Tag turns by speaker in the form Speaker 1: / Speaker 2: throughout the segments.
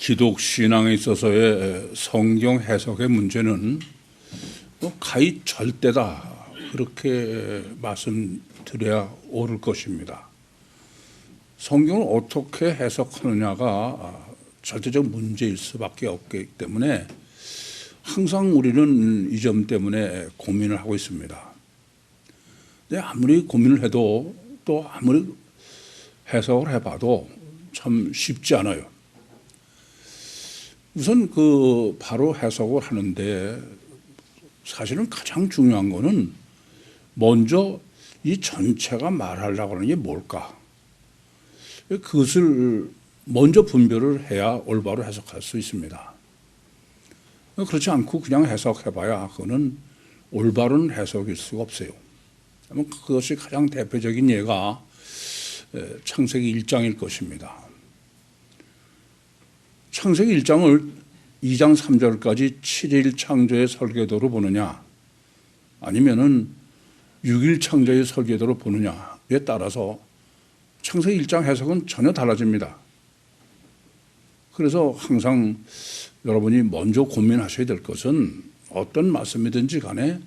Speaker 1: 기독 신앙에 있어서의 성경 해석의 문제는 가히 절대다 그렇게 말씀드려야 옳을 것입니다. 성경을 어떻게 해석하느냐가 절대적 문제일 수밖에 없기 때문에 항상 우리는 이 점 때문에 고민을 하고 있습니다. 근데 아무리 고민을 해도 또 아무리 해석을 해봐도 참 쉽지 않아요. 우선 바로 해석을 하는데 사실은 가장 중요한 거는 먼저 이 전체가 말하려고 하는 게 뭘까? 그것을 먼저 분별을 해야 올바로 해석할 수 있습니다. 그렇지 않고 그냥 해석해봐야 그거는 올바른 해석일 수가 없어요. 그것이 가장 대표적인 예가 창세기 1장일 것입니다. 창세기 1장을 2장 3절까지 7일 창조의 설계도로 보느냐 아니면은 6일 창조의 설계도로 보느냐에 따라서 창세기 1장 해석은 전혀 달라집니다. 그래서 항상 여러분이 먼저 고민하셔야 될 것은 어떤 말씀이든지 간에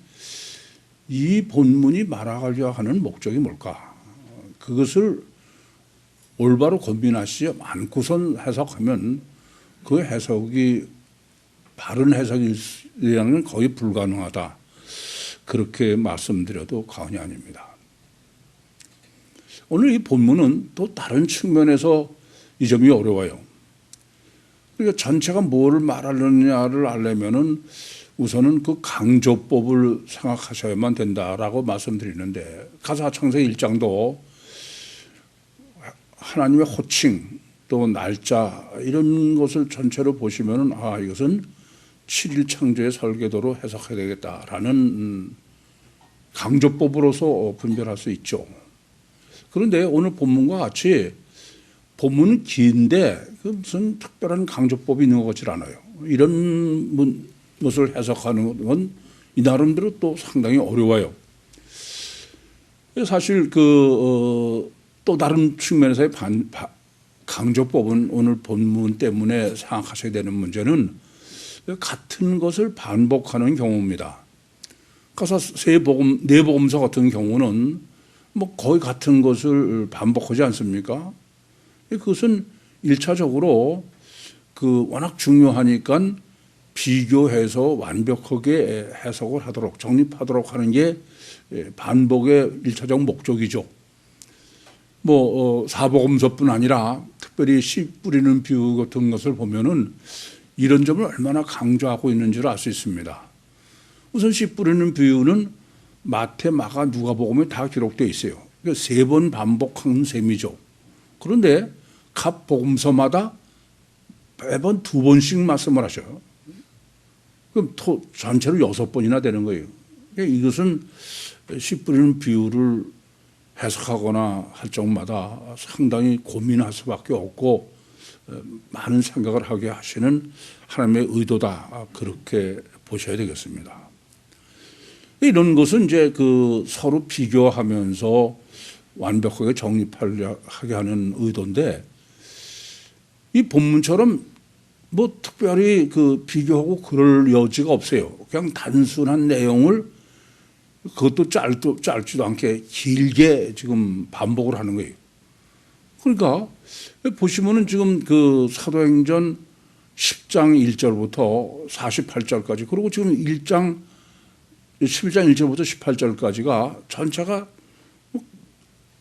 Speaker 1: 이 본문이 말하려 하는 목적이 뭘까? 그것을 올바로 고민하시지 않고선 해석하면 그 해석이 바른 해석이라는 건 거의 불가능하다. 그렇게 말씀드려도 과언이 아닙니다. 오늘 이 본문은 또 다른 측면에서 이 점이 어려워요. 그러니까 전체가 뭐를 말하느냐를 알려면은 우선은 그 강조법을 생각하셔야만 된다라고 말씀드리는데 가사 창세기 1장도 하나님의 호칭 또 날짜 이런 것을 전체로 보시면은 이것은 7일 창조의 설계도로 해석해야 되겠다라는 강조법으로서 분별할 수 있죠. 그런데 오늘 본문과 같이 본문은 긴데 무슨 특별한 강조법이 있는 것 같지 않아요. 이런 것을 해석하는 건 이 나름대로 또 상당히 어려워요. 사실 또 다른 측면에서의 강조법은 오늘 본문 때문에 생각하셔야 되는 문제는 같은 것을 반복하는 경우입니다. 가서 내복음서 같은 경우는 거의 같은 것을 반복하지 않습니까? 그것은 1차적으로 워낙 중요하니까 비교해서 완벽하게 해석을 하도록 정립하도록 하는 게 반복의 1차적 목적이죠. 사복음서뿐 아니라 특별히 씨 뿌리는 비유 같은 것을 보면은 이런 점을 얼마나 강조하고 있는지를 알 수 있습니다. 우선 씨 뿌리는 비유는 마태, 마가, 누가복음에 다 기록되어 있어요. 그러니까 3번 반복하는 셈이죠. 그런데 각 복음서마다 매번 2번씩 말씀을 하셔요. 그럼 전체로 6번이나 되는 거예요. 그러니까 이것은 씨 뿌리는 비유를 해석하거나 할 적마다 상당히 고민할 수밖에 없고 많은 생각을 하게 하시는 하나님의 의도다. 그렇게 보셔야 되겠습니다. 이런 것은 이제 서로 비교하면서 완벽하게 정립하게 하는 의도인데 이 본문처럼 특별히 비교하고 그럴 여지가 없어요. 그냥 단순한 내용을 그것도 짧지도 않게 길게 지금 반복을 하는 거예요. 그러니까 보시면은 지금 사도행전 10장 1절부터 48절까지 그리고 지금 11장 1절부터 18절까지가 전체가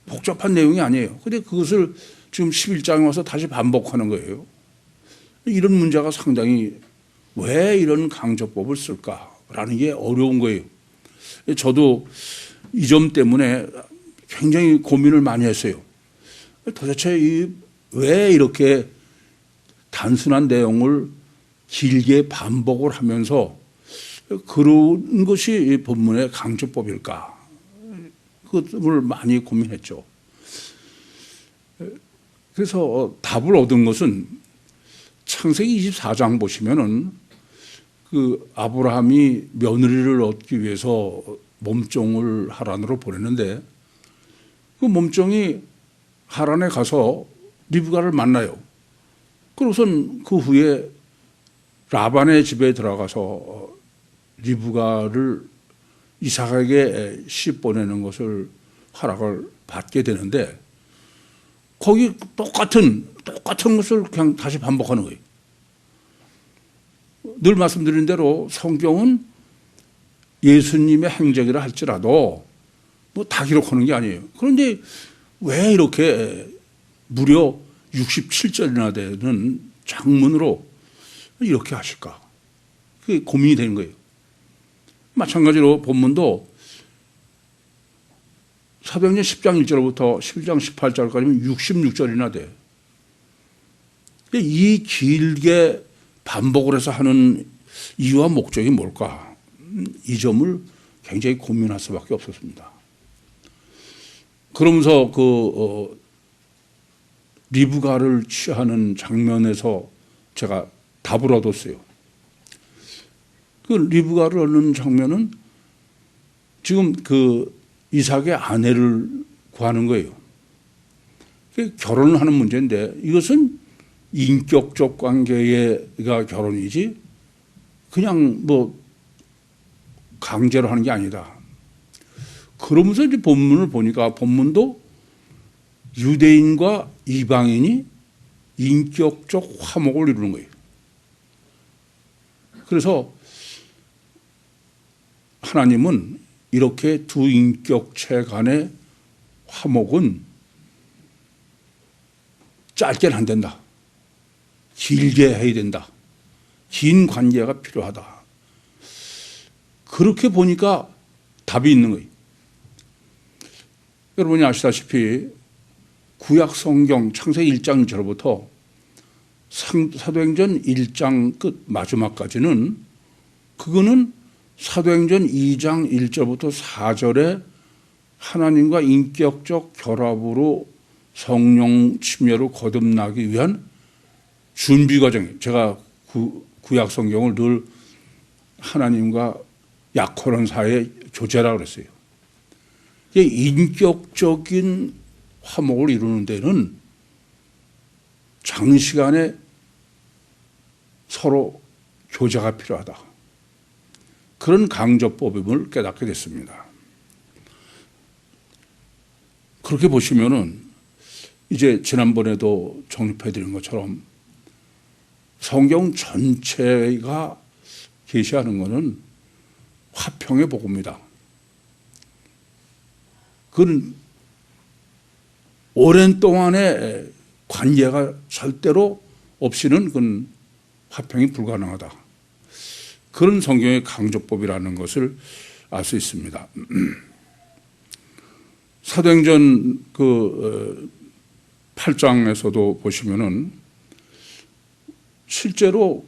Speaker 1: 복잡한 내용이 아니에요. 근데 그것을 지금 11장에 와서 다시 반복하는 거예요. 이런 문제가 상당히 왜 이런 강조법을 쓸까라는 게 어려운 거예요. 저도 이 점 때문에 굉장히 고민을 많이 했어요. 도대체 왜 이렇게 단순한 내용을 길게 반복을 하면서 그런 것이 본문의 강조법일까? 그것을 많이 고민했죠. 그래서 답을 얻은 것은 창세기 24장 보시면은 아브라함이 며느리를 얻기 위해서 몸종을 하란으로 보냈는데 그 몸종이 하란에 가서 리브가를 만나요. 그러고선 그 후에 라반의 집에 들어가서 리브가를 이삭에게 시 보내는 것을 허락을 받게 되는데 거기 똑같은 것을 그냥 다시 반복하는 거예요. 늘 말씀드린 대로 성경은 예수님의 행적이라 할지라도 뭐 다 기록하는 게 아니에요. 그런데 왜 이렇게 무려 67절이나 되는 장문으로 이렇게 하실까? 그게 고민이 되는 거예요. 마찬가지로 본문도 사도행전 10장 1절부터 11장 18절까지는 66절이나 돼요. 이 길게 반복을 해서 하는 이유와 목적이 뭘까? 이 점을 굉장히 고민할 수밖에 없었습니다. 그러면서 리브가를 취하는 장면에서 제가 답을 얻었어요. 그 리브가를 얻는 장면은 지금 이삭의 아내를 구하는 거예요. 결혼을 하는 문제인데 이것은 인격적 관계가 결혼이지 그냥 뭐 강제로 하는 게 아니다. 그러면서 이제 본문을 보니까 본문도 유대인과 이방인이 인격적 화목을 이루는 거예요. 그래서 하나님은 이렇게 두 인격체 간의 화목은 짧게는 안 된다. 길게 해야 된다. 긴 관계가 필요하다. 그렇게 보니까 답이 있는 거예요. 여러분이 아시다시피 구약 성경 창세기 1장 1절부터 사도행전 1장 끝 마지막까지는 그거는 사도행전 2장 1절부터 4절에 하나님과 인격적 결합으로 성령 침례로 거듭나기 위한 준비 과정. 제가 구약 성경을 늘 하나님과 약혼한 사이의 교제라고 그랬어요. 인격적인 화목을 이루는 데는 장시간의 서로 교제가 필요하다. 그런 강조법임을 깨닫게 됐습니다. 그렇게 보시면은 이제 지난번에도 정립해 드린 것처럼 성경 전체가 계시하는 것은 화평의 복음이다. 그건 오랜 동안의 관계가 절대로 없이는 그건 화평이 불가능하다. 그런 성경의 강조법이라는 것을 알 수 있습니다. 사도행전 8장에서도 보시면은 실제로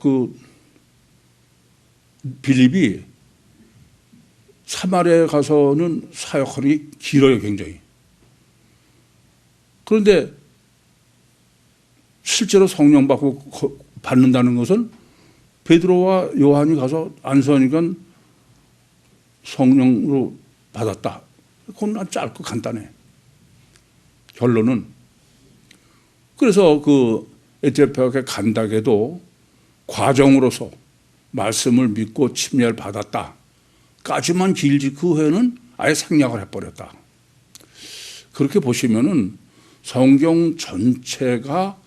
Speaker 1: 빌립이 사마리아에 가서는 사역하기 길어요, 굉장히. 그런데 실제로 성령 받는다는 것은 베드로와 요한이 가서 안수하니까 성령으로 받았다. 그건 짧고 간단해. 결론은. 그래서 에티오피아에 간다게도 과정으로서 말씀을 믿고 침례를 받았다. 까지만 길지 그 후에는 아예 생략을 해버렸다. 그렇게 보시면은 성경 전체가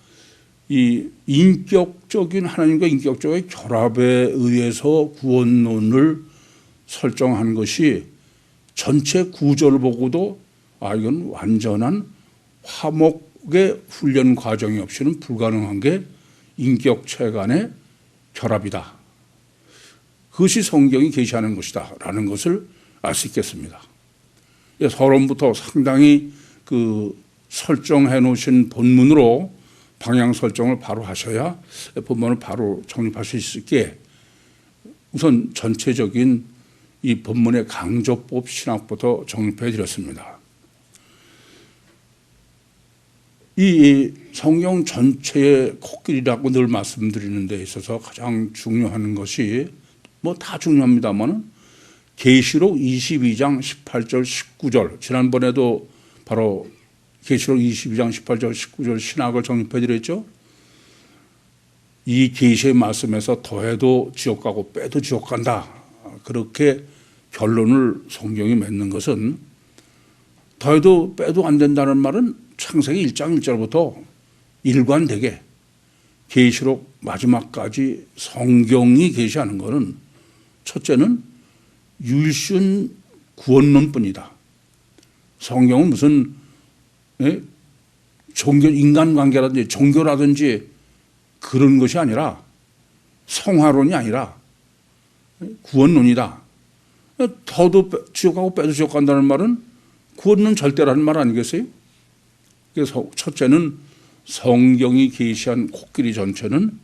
Speaker 1: 이 인격적인 하나님과 인격적인 결합에 의해서 구원론을 설정한 것이 전체 구조를 보고도 이건 완전한 화목의 훈련 과정이 없이는 불가능한 게 인격체 간의 결합이다. 그것이 성경이 계시하는 것이다 라는 것을 알 수 있겠습니다. 서론부터 상당히 설정해 놓으신 본문으로 방향 설정을 바로 하셔야 본문을 바로 정립하실 수 있게 우선 전체적인 이 본문의 강조법 신학부터 정립해 드렸습니다. 이 성경 전체의 코끼리라고 늘 말씀드리는 데 있어서 가장 중요한 것이 뭐 다 중요합니다만 계시록 22장 18절 19절 지난번에도 바로 계시록 22장 18절 19절 신학을 정립해 드렸죠. 이 계시의 말씀에서 더해도 지옥 가고 빼도 지옥 간다. 그렇게 결론을 성경이 맺는 것은 더해도 빼도 안 된다는 말은 창세기 1장 1절부터 일관되게 계시록 마지막까지 성경이 계시하는 것은 첫째는 유일신 구원론뿐이다. 성경은 무슨 종교, 인간관계라든지 종교라든지 그런 것이 아니라 성화론이 아니라 구원론이다. 더도 지옥 가고 빼도 지옥 간다는 말은 구원론 절대라는 말 아니겠어요? 그래서 첫째는 성경이 계시한 코끼리 전체는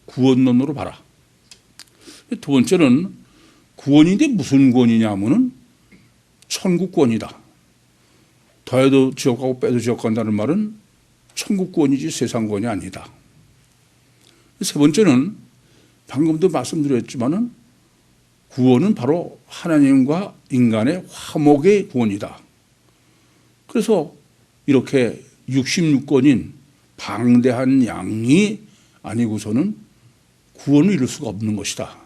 Speaker 1: 구원론으로 봐라. 두 번째는 구원인데 무슨 구원이냐 하면은 천국구원이다. 더해도 지옥 가고 빼도 지옥 간다는 말은 천국구원이지 세상구원이 아니다. 세 번째는 방금도 말씀드렸지만은 구원은 바로 하나님과 인간의 화목의 구원이다. 그래서 이렇게 66권인 방대한 양이 아니고서는 구원을 이룰 수가 없는 것이다.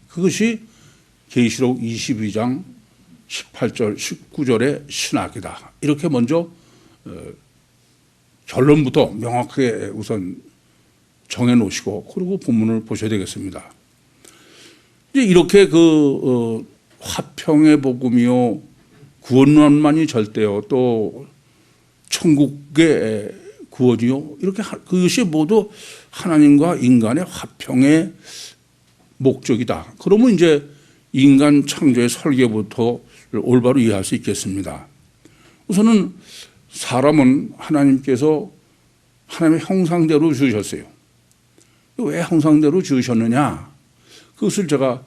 Speaker 1: 그것이 계시록 22장 18절 19절의 신학이다. 이렇게 먼저 결론부터 명확하게 우선 정해놓으시고 그리고 본문을 보셔야 되겠습니다. 이제 이렇게 화평의 복음이요 구원론만이 절대요 또 천국의 구원이요 이렇게 그것이 모두 하나님과 인간의 화평의 목적이다. 그러면 이제 인간 창조의 설계부터 올바로 이해할 수 있겠습니다. 우선은 사람은 하나님께서 하나님의 형상대로 지으셨어요. 왜 형상대로 지으셨느냐? 그것을 제가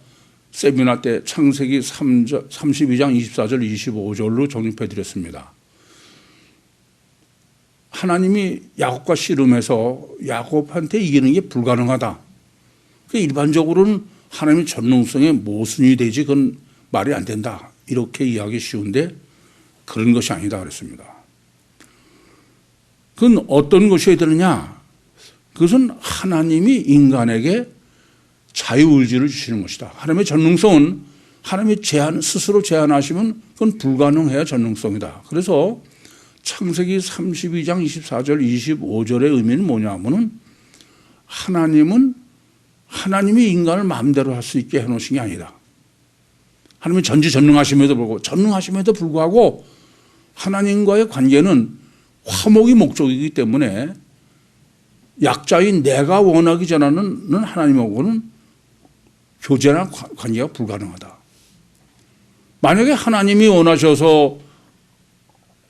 Speaker 1: 세미나 때 창세기 32장 24절 25절로 정립해 드렸습니다. 하나님이 야곱과 씨름해서 야곱한테 이기는 게 불가능하다. 일반적으로는 하나님의 전능성의 모순이 되지 그건 말이 안 된다. 이렇게 이해하기 쉬운데 그런 것이 아니다 그랬습니다. 그건 어떤 것이어야 되느냐? 그것은 하나님이 인간에게 자유의지를 주시는 것이다. 하나님의 전능성은 하나님이 스스로 제한하시면 그건 불가능해야 전능성이다. 그래서 창세기 32장 24절 25절의 의미는 뭐냐 하면은 하나님은 하나님이 인간을 마음대로 할 수 있게 해놓으신 게 아니다. 하나님은 전능하심에도 불구하고 하나님과의 관계는 화목이 목적이기 때문에 약자인 내가 원하기 전에는 하나님하고는 교제나 관계가 불가능하다. 만약에 하나님이 원하셔서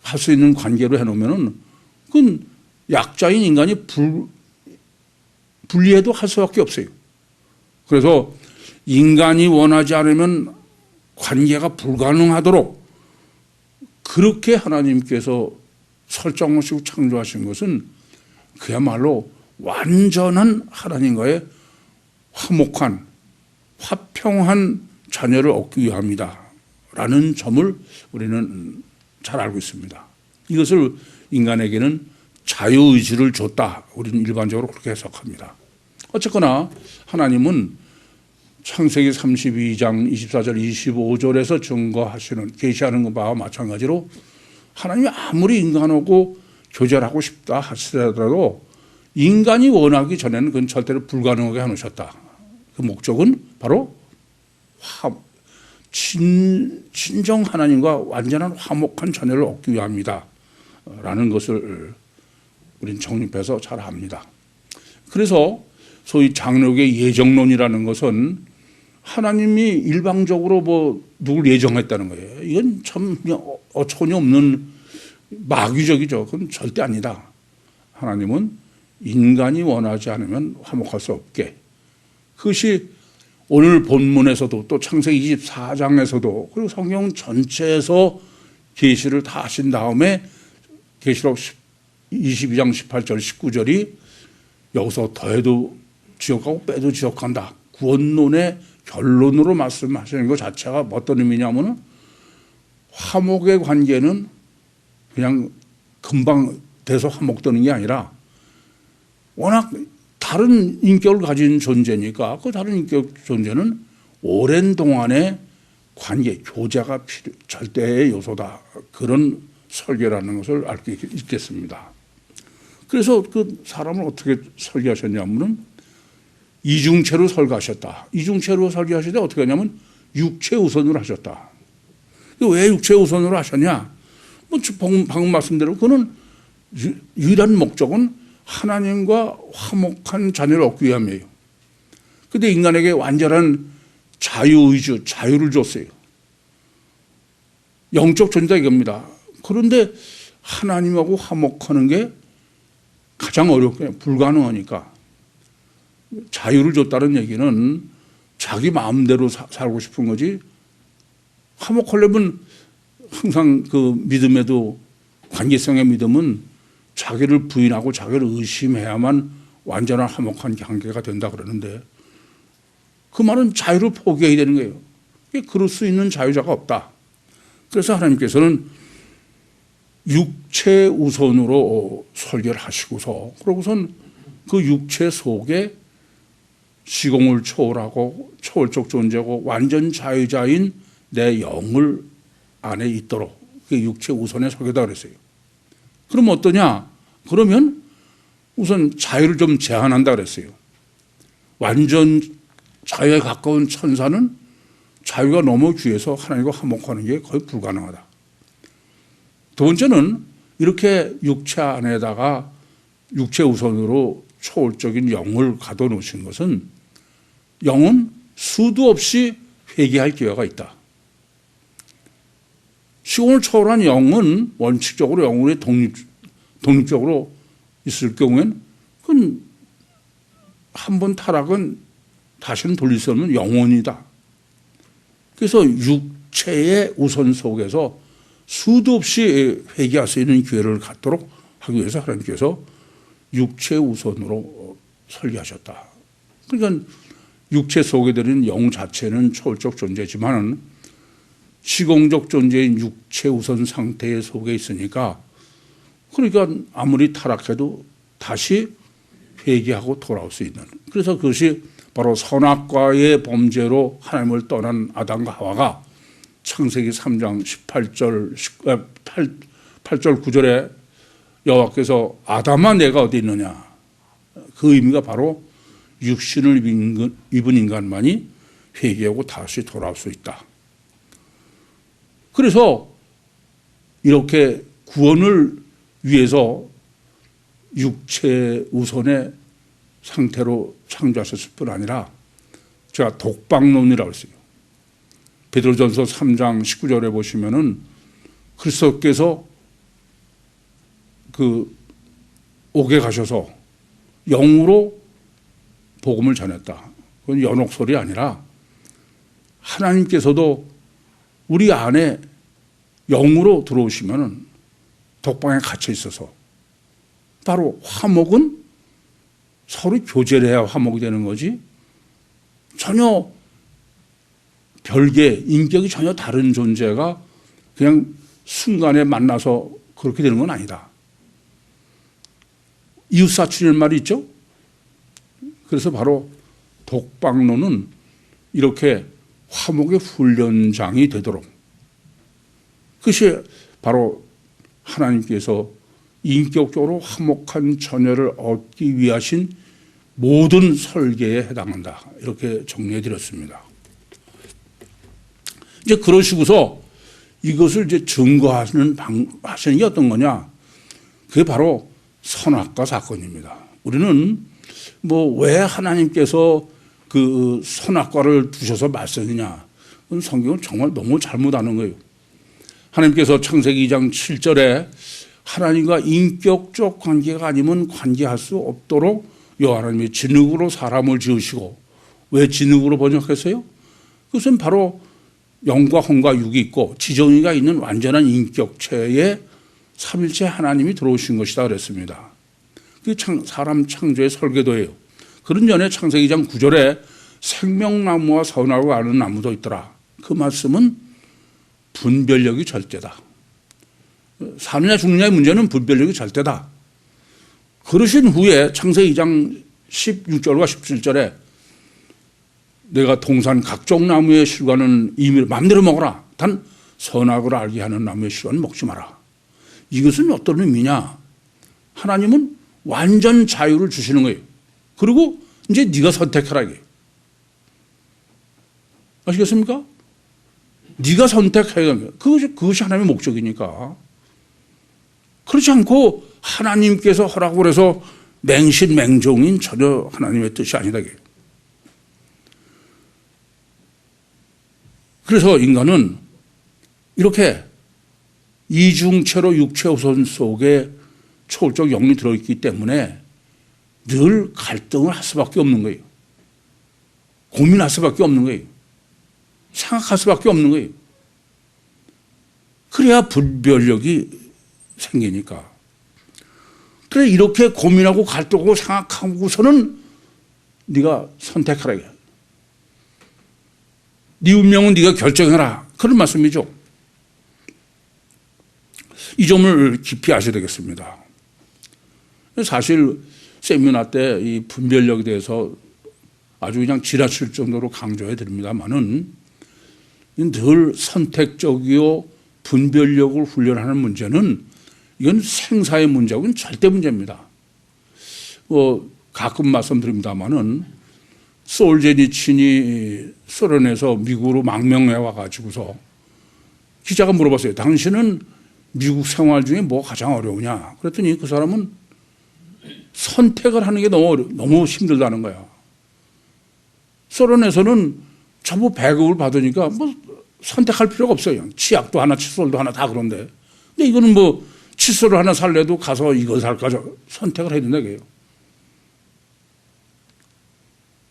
Speaker 1: 할 수 있는 관계로 해놓으면은 그건 약자인 인간이 분리해도 할 수밖에 없어요. 그래서 인간이 원하지 않으면 관계가 불가능하도록 그렇게 하나님께서 설정하시고 창조하신 것은 그야말로 완전한 하나님과의 화목한 화평한 자녀를 얻기 위함이다 라는 점을 우리는 잘 알고 있습니다. 이것을 인간에게는 자유의지를 줬다. 우리는 일반적으로 그렇게 해석합니다. 어쨌거나 하나님은 창세기 32장 24절 25절에서 증거하시는 계시하는 바와 마찬가지로 하나님이 아무리 인간하고 교제를 하고 싶다 하시더라도 인간이 원하기 전에는 그건 절대로 불가능하게 해놓으셨다. 그 목적은 바로 진정 하나님과 완전한 화목한 자녀를 얻기 위함이다 라는 것을 우리는 정립해서 잘 압니다. 그래서 소위 장로교의 예정론이라는 것은 하나님이 일방적으로 누굴 예정했다는 거예요. 이건 참 어처구니 없는 마귀적이죠. 그건 절대 아니다. 하나님은 인간이 원하지 않으면 화목할 수 없게. 그것이 오늘 본문에서도 또 창세기 24장에서도 그리고 성경 전체에서 계시를 다 하신 다음에 계시록 22장 18절 19절이 여기서 더해도 지옥 가고 빼도 지옥 간다. 구원론의 결론으로 말씀하시는 것 자체가 어떤 의미냐면은 화목의 관계는 그냥 금방 돼서 화목되는 게 아니라 워낙 다 다른 인격을 가진 존재니까 그 다른 인격 존재는 오랜 동안의 관계, 교제가 절대의 요소다. 그런 설계라는 것을 알 수 있겠습니다. 그래서 그 사람을 어떻게 설계하셨냐면은 이중체로 설계하셨다. 이중체로 설계하실 때 어떻게 하냐면 육체 우선으로 하셨다. 왜 육체 우선으로 하셨냐? 뭐 방금 말씀대로 그거는 유일한 목적은 하나님과 화목한 자녀를 얻기 위함이에요. 그런데 인간에게 완전한 자유의주, 자유를 줬어요. 영적 존재가 이겁니다. 그런데 하나님하고 화목하는 게 가장 어렵게 불가능하니까 자유를 줬다는 얘기는 자기 마음대로 살고 싶은 거지, 화목하려면 항상 그 믿음에도 관계성의 믿음은 자기를 부인하고 자기를 의심해야만 완전한 화목한 관계가 된다 그러는데 그 말은 자유를 포기해야 되는 거예요. 그럴 수 있는 자유자가 없다. 그래서 하나님께서는 육체 우선으로 설계를 하시고서 그러고선 그 육체 속에 시공을 초월하고 초월적 존재고 완전 자유자인 내 영을 안에 있도록 그 육체 우선에 설계다 그랬어요. 그럼 어떠냐? 그러면 우선 자유를 좀 제한한다 그랬어요. 완전 자유에 가까운 천사는 자유가 너무 귀해서 하나님과 화목하는 게 거의 불가능하다. 두 번째는 이렇게 육체 안에다가 육체 우선으로 초월적인 영을 가둬놓으신 것은 영은 수도 없이 회개할 기회가 있다. 시공을 초월한 영은 원칙적으로 영혼의 독립적으로 있을 경우엔 그건 한 번 타락은 다시는 돌릴 수 없는 영혼이다. 그래서 육체의 우선 속에서 수도 없이 회개할 수 있는 기회를 갖도록 하기 위해서 하나님께서 육체 우선으로 설계하셨다. 그러니까 육체 속에 들은 영 자체는 초월적 존재지만 시공적 존재인 육체 우선 상태 속에 있으니까 그러니까 아무리 타락해도 다시 회개하고 돌아올 수 있는, 그래서 그것이 바로 선악과의 범죄로 하나님을 떠난 아담과 하와가 창세기 3장 8절 9절에 여호와께서 아담아 내가 어디 있느냐, 그 의미가 바로 육신을 입은 인간만이 회개하고 다시 돌아올 수 있다. 그래서 이렇게 구원을 위해서 육체 우선의 상태로 창조하셨을 뿐 아니라 제가 독방론이라고 했어요. 베드로전서 3장 19절에 보시면은 그리스도께서 그 옥에 가셔서 영으로 복음을 전했다. 그건 연옥설이 아니라 하나님께서도 우리 안에 영으로 들어오시면은 독방에 갇혀 있어서 바로 화목은 서로 교제를 해야 화목이 되는 거지 전혀 별개 인격이 전혀 다른 존재가 그냥 순간에 만나서 그렇게 되는 건 아니다. 이웃사촌이라는 말이 있죠. 그래서 바로 독방론은 이렇게 화목의 훈련장이 되도록, 그것이 바로 하나님께서 인격적으로 화목한 자녀를 얻기 위하신 모든 설계에 해당한다. 이렇게 정리해 드렸습니다. 이제 그러시고서 이것을 이제 증거하시는 하시는 게 어떤 거냐? 그게 바로 선악과 사건입니다. 우리는 뭐 왜 하나님께서 그 선악과를 두셔서 말씀이냐? 그건 성경은 정말 너무 잘못하는 거예요. 하나님께서 창세기 2장 7절에 하나님과 인격적 관계가 아니면 관계할 수 없도록 여호와 하나님이 진흙으로 사람을 지으시고, 왜 진흙으로 번역했어요? 그것은 바로 영과 혼과 육이 있고 지정의가 있는 완전한 인격체에 삼일체 하나님이 들어오신 것이다 그랬습니다. 그게 사람 창조의 설계도예요. 그런 전에 창세기 2장 9절에 생명나무와 선악을 아는 나무도 있더라. 그 말씀은 분별력이 절대다. 사느냐 죽느냐의 문제는 분별력이 절대다. 그러신 후에 창세기 2장 16절과 17절에 내가 동산 각종 나무의 실과는 임의로 마음대로 먹어라. 단 선악을 알게 하는 나무의 실과는 먹지 마라. 이것은 어떤 의미냐? 하나님은 완전 자유를 주시는 거예요. 그리고 이제 네가 선택하라 이게. 아시겠습니까? 네가 선택해야 합니다. 그것이 하나님의 목적이니까. 그렇지 않고 하나님께서 허락을 해서 맹신맹종인 전혀 하나님의 뜻이 아니다. 그래서 인간은 이렇게 이중체로 육체우선 속에 초월적 영이 들어있기 때문에 늘 갈등을 할 수밖에 없는 거예요. 고민할 수밖에 없는 거예요. 생각할 수밖에 없는 거예요. 그래야 분별력이 생기니까. 그래 이렇게 고민하고 갈등하고 생각하고서는 네가 선택하라. 네 운명은 네가 결정해라. 그런 말씀이죠. 이 점을 깊이 아셔야 되겠습니다. 사실 세미나 때 이 분별력에 대해서 아주 그냥 지나칠 정도로 강조해 드립니다만은 늘 선택적이요 분별력을 훈련하는 문제는 이건 생사의 문제하고는 절대 문제입니다. 가끔 말씀드립니다만은 솔제니친이 소련에서 미국으로 망명해 와가지고서 기자가 물어봤어요. 당신은 미국 생활 중에 뭐 가장 어려우냐? 그랬더니 그 사람은 선택을 하는 게 너무 힘들다는 거야. 소련에서는 전부 배급을 받으니까 뭐 선택할 필요가 없어요. 치약도 하나, 칫솔도 하나 다 그런데. 근데 이거는 뭐 칫솔을 하나 살래도 가서 이걸 살까 선택을 해야 된다 이게요.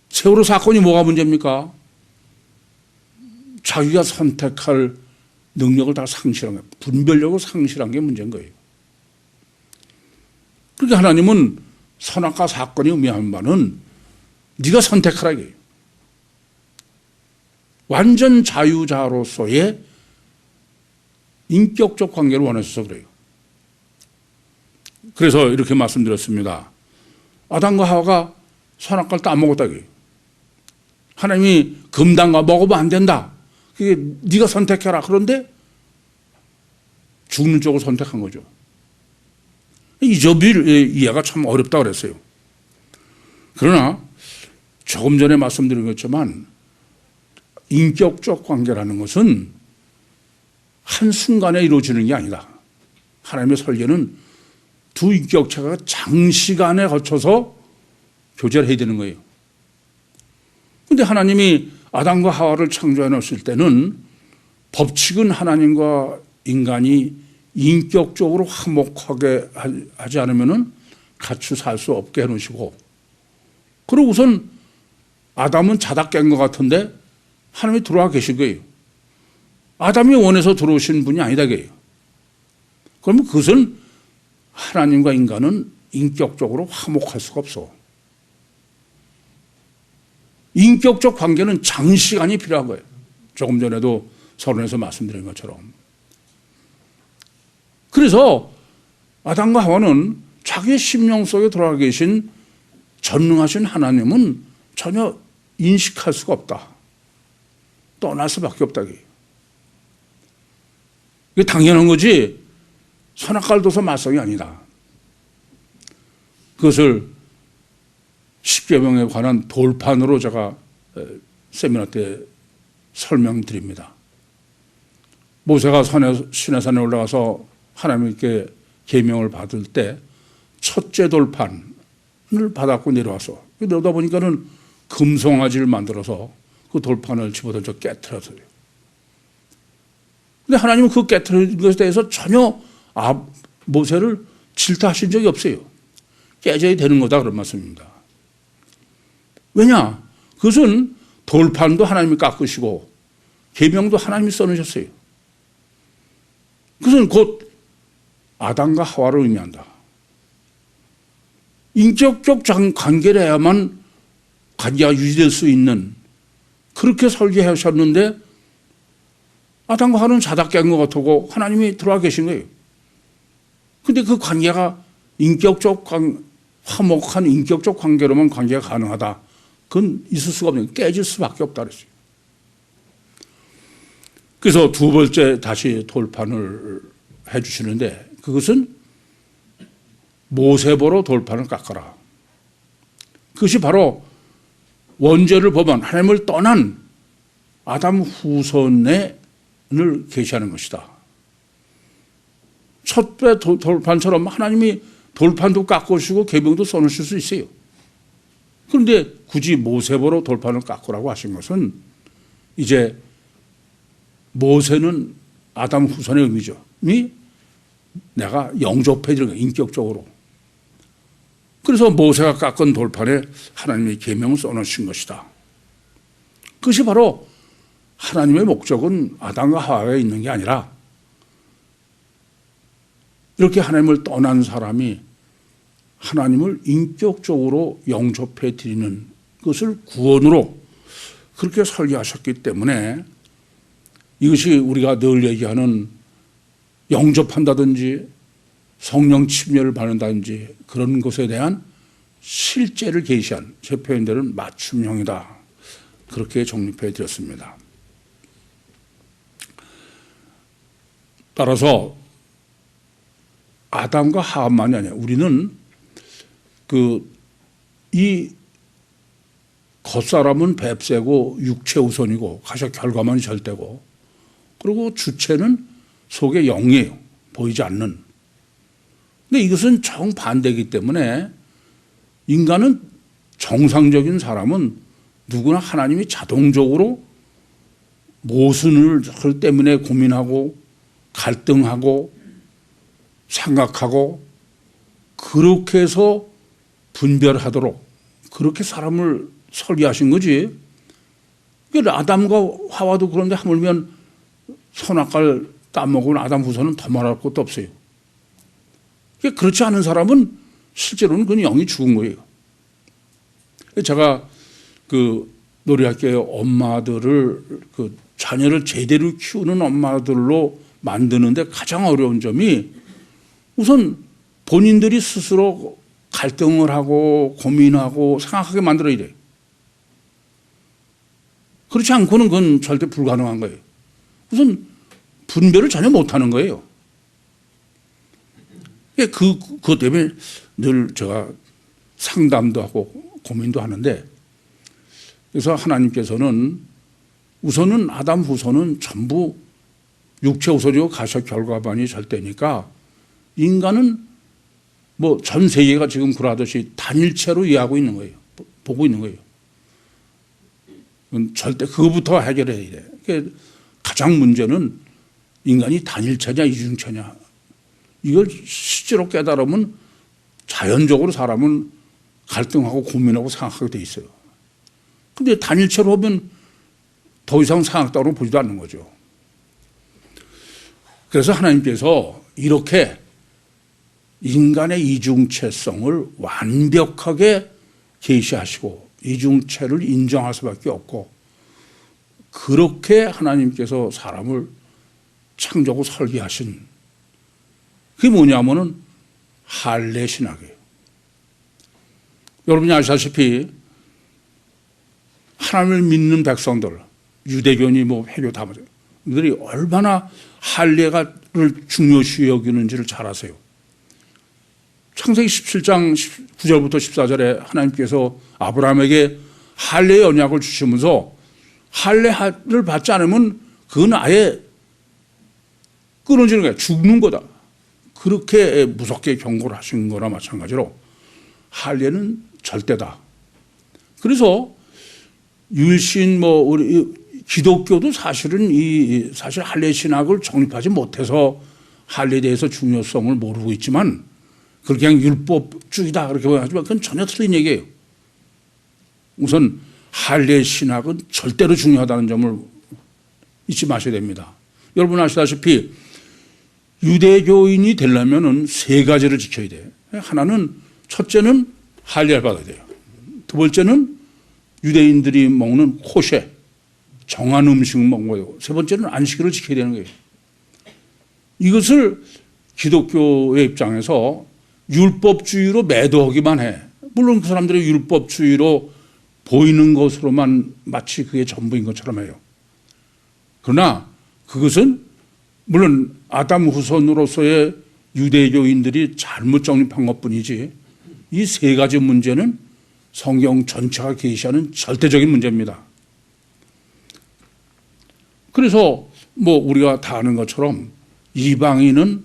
Speaker 1: 세월호 사건이 뭐가 문제입니까? 자기가 선택할 능력을 다 상실한 거예요. 분별력을 상실한 게 문제인 거예요. 그러니까 하나님은 선악과 사건이 의미하는 바는 네가 선택하라 이게요. 완전 자유자로서의 인격적 관계를 원하셔서 그래요. 그래서 이렇게 말씀드렸습니다. 아담과 하와가 선악과를 따먹었다 이게요. 하나님이 금단과 먹으면 안 된다. 그게 네가 선택해라. 그런데 죽는 쪽을 선택한 거죠. 이 점이 이해가 참 어렵다고 그랬어요. 그러나 조금 전에 말씀드린 것처럼 인격적 관계라는 것은 한순간에 이루어지는 게 아니다. 하나님의 설계는 두 인격체가 장시간에 거쳐서 교제를 해야 되는 거예요. 그런데 하나님이 아담과 하와를 창조해 놓으실 때는 법칙은 하나님과 인간이 인격적으로 화목하게 하지 않으면 같이 살 수 없게 해놓으시고, 그리고 우선 아담은 자다 깬 것 같은데 하나님이 들어와 계신 거예요. 아담이 원해서 들어오신 분이 아니다 그래요. 그러면 그것은 하나님과 인간은 인격적으로 화목할 수가 없어. 인격적 관계는 장시간이 필요한 거예요. 조금 전에도 서론에서 말씀드린 것처럼. 그래서 아담과 하와는 자기의 심령 속에 들어와 계신 전능하신 하나님은 전혀 인식할 수가 없다. 떠날 수밖에 없다. 이게 당연한 거지 선악과를 둬서 말썽이 아니다. 그것을 십계명에 관한 돌판으로 제가 세미나 때 설명드립니다. 모세가 시내산에 올라가서 하나님께 계명을 받을 때 첫째 돌판을 받았고 내려와서 내려다 보니까는 금송아지를 만들어서 그 돌판을 집어던져 깨트려서요. 근데 하나님은 그 깨트린 것에 대해서 전혀 모세를 질타하신 적이 없어요. 깨져야 되는 거다 그런 말씀입니다. 왜냐? 그것은 돌판도 하나님이 깎으시고 계명도 하나님이 써놓으셨어요. 그것은 곧 아담과 하와를 의미한다. 인격적 관계를 해야만 관계가 유지될 수 있는 그렇게 설계하셨는데 아담과 하와는 자다 깬 것 같고 하나님이 들어와 계신 거예요. 근데 그 관계가 인격적 화목한 인격적 관계로만 관계가 가능하다. 그건 있을 수가 없는, 깨질 수밖에 없다 그랬어요. 그래서 두 번째 다시 돌판을 해 주시는데 그것은 모세보로 돌판을 깎아라. 그것이 바로 원죄를 범한 하나님을 떠난 아담 후손을 계시하는 것이다. 첫 배 돌판처럼 하나님이 돌판도 깎으시고 계명도 써놓으실 수 있어요. 그런데 굳이 모세보로 돌판을 깎으라고 하신 것은 이제 모세는 아담 후손의 의미죠. 내가 영접해드린 거예요. 인격적으로. 그래서 모세가 깎은 돌판에 하나님의 계명을 써놓으신 것이다. 그것이 바로 하나님의 목적은 아담과 하와에 있는 게 아니라 이렇게 하나님을 떠난 사람이 하나님을 인격적으로 영접해 드리는 것을 구원으로 그렇게 설계하셨기 때문에 이것이 우리가 늘 얘기하는 영접한다든지 성령 침례를 받는다든지 그런 것에 대한 실제를 계시한 제 표현대로는 맞춤형이다. 그렇게 정립해 드렸습니다. 따라서 아담과 하와만이 아니라 우리는 이 겉사람은 뱁새고 육체 우선이고 가셔 결과만이 절대고 그리고 주체는 속의 영이에요. 보이지 않는. 근데 이것은 정반대이기 때문에 인간은 정상적인 사람은 누구나 하나님이 자동적으로 모순을 때문에 고민하고 갈등하고 생각하고 그렇게 해서 분별하도록 그렇게 사람을 설계하신 거지. 아담과 하와도 그런데 하물며 선악과를 따먹은 아담 후손은 더 말할 것도 없어요. 그렇지 않은 사람은 실제로는 그건 영이 죽은 거예요. 제가 놀이학교의 엄마들을 자녀를 제대로 키우는 엄마들로 만드는데 가장 어려운 점이 우선 본인들이 스스로 갈등을 하고 고민하고 생각하게 만들어야 돼요. 그렇지 않고는 그건 절대 불가능한 거예요. 우선 분별을 전혀 못하는 거예요. 그것 때문에 늘 제가 상담도 하고 고민도 하는데 그래서 하나님께서는 우선은 아담 후손은 전부 육체 우선이고 가셔 결과만이 절대니까 인간은 전 세계가 지금 그러하듯이 단일체로 이해하고 있는 거예요. 보고 있는 거예요. 절대 그거부터 해결해야 돼. 가장 문제는 인간이 단일체냐 이중체냐. 이걸 실제로 깨달으면 자연적으로 사람은 갈등하고 고민하고 생각하게 돼 있어요. 근데 단일체로 하면 더 이상 생각다고 보지도 않는 거죠. 그래서 하나님께서 이렇게 인간의 이중체성을 완벽하게 계시하시고 이중체를 인정할 수밖에 없고 그렇게 하나님께서 사람을 창조하고 설계하신 그게 뭐냐면은 할례 신학이에요. 여러분이 아시다시피 하나님을 믿는 백성들 유대교니 회교 다 맞아요. 이들이 얼마나 할례를 중요시 여기는지를 잘 아세요. 창세기 17장 9절부터 14절에 하나님께서 아브라함에게 할례의 언약을 주시면서 할례를 받지 않으면 그건 아예 끊어지는 거야. 죽는 거다. 그렇게 무섭게 경고를 하신 거나 마찬가지로 할례는 절대다. 그래서 율신 우리 기독교도 사실은 사실 할례 신학을 정립하지 못해서 할례에 대해서 중요성을 모르고 있지만 그렇게 그냥 율법주의다 그렇게 하지만 그건 전혀 틀린 얘기예요. 우선 할례 신학은 절대로 중요하다는 점을 잊지 마셔야 됩니다. 여러분 아시다시피 유대교인이 되려면 세 가지를 지켜야 돼요. 하나는 첫째는 할례를 받아야 돼요. 두 번째는 유대인들이 먹는 코셰 정한 음식을 먹는 거예요. 세 번째는 안식일을 지켜야 되는 거예요. 이것을 기독교의 입장에서 율법주의로 매도하기만 해. 물론 그 사람들이 율법주의로 보이는 것으로만 마치 그게 전부인 것처럼 해요. 그러나 그것은 물론 아담 후손으로서의 유대교인들이 잘못 정립한 것뿐이지 이 세 가지 문제는 성경 전체가 계시하는 절대적인 문제입니다. 그래서 뭐 우리가 다 아는 것처럼 이방인은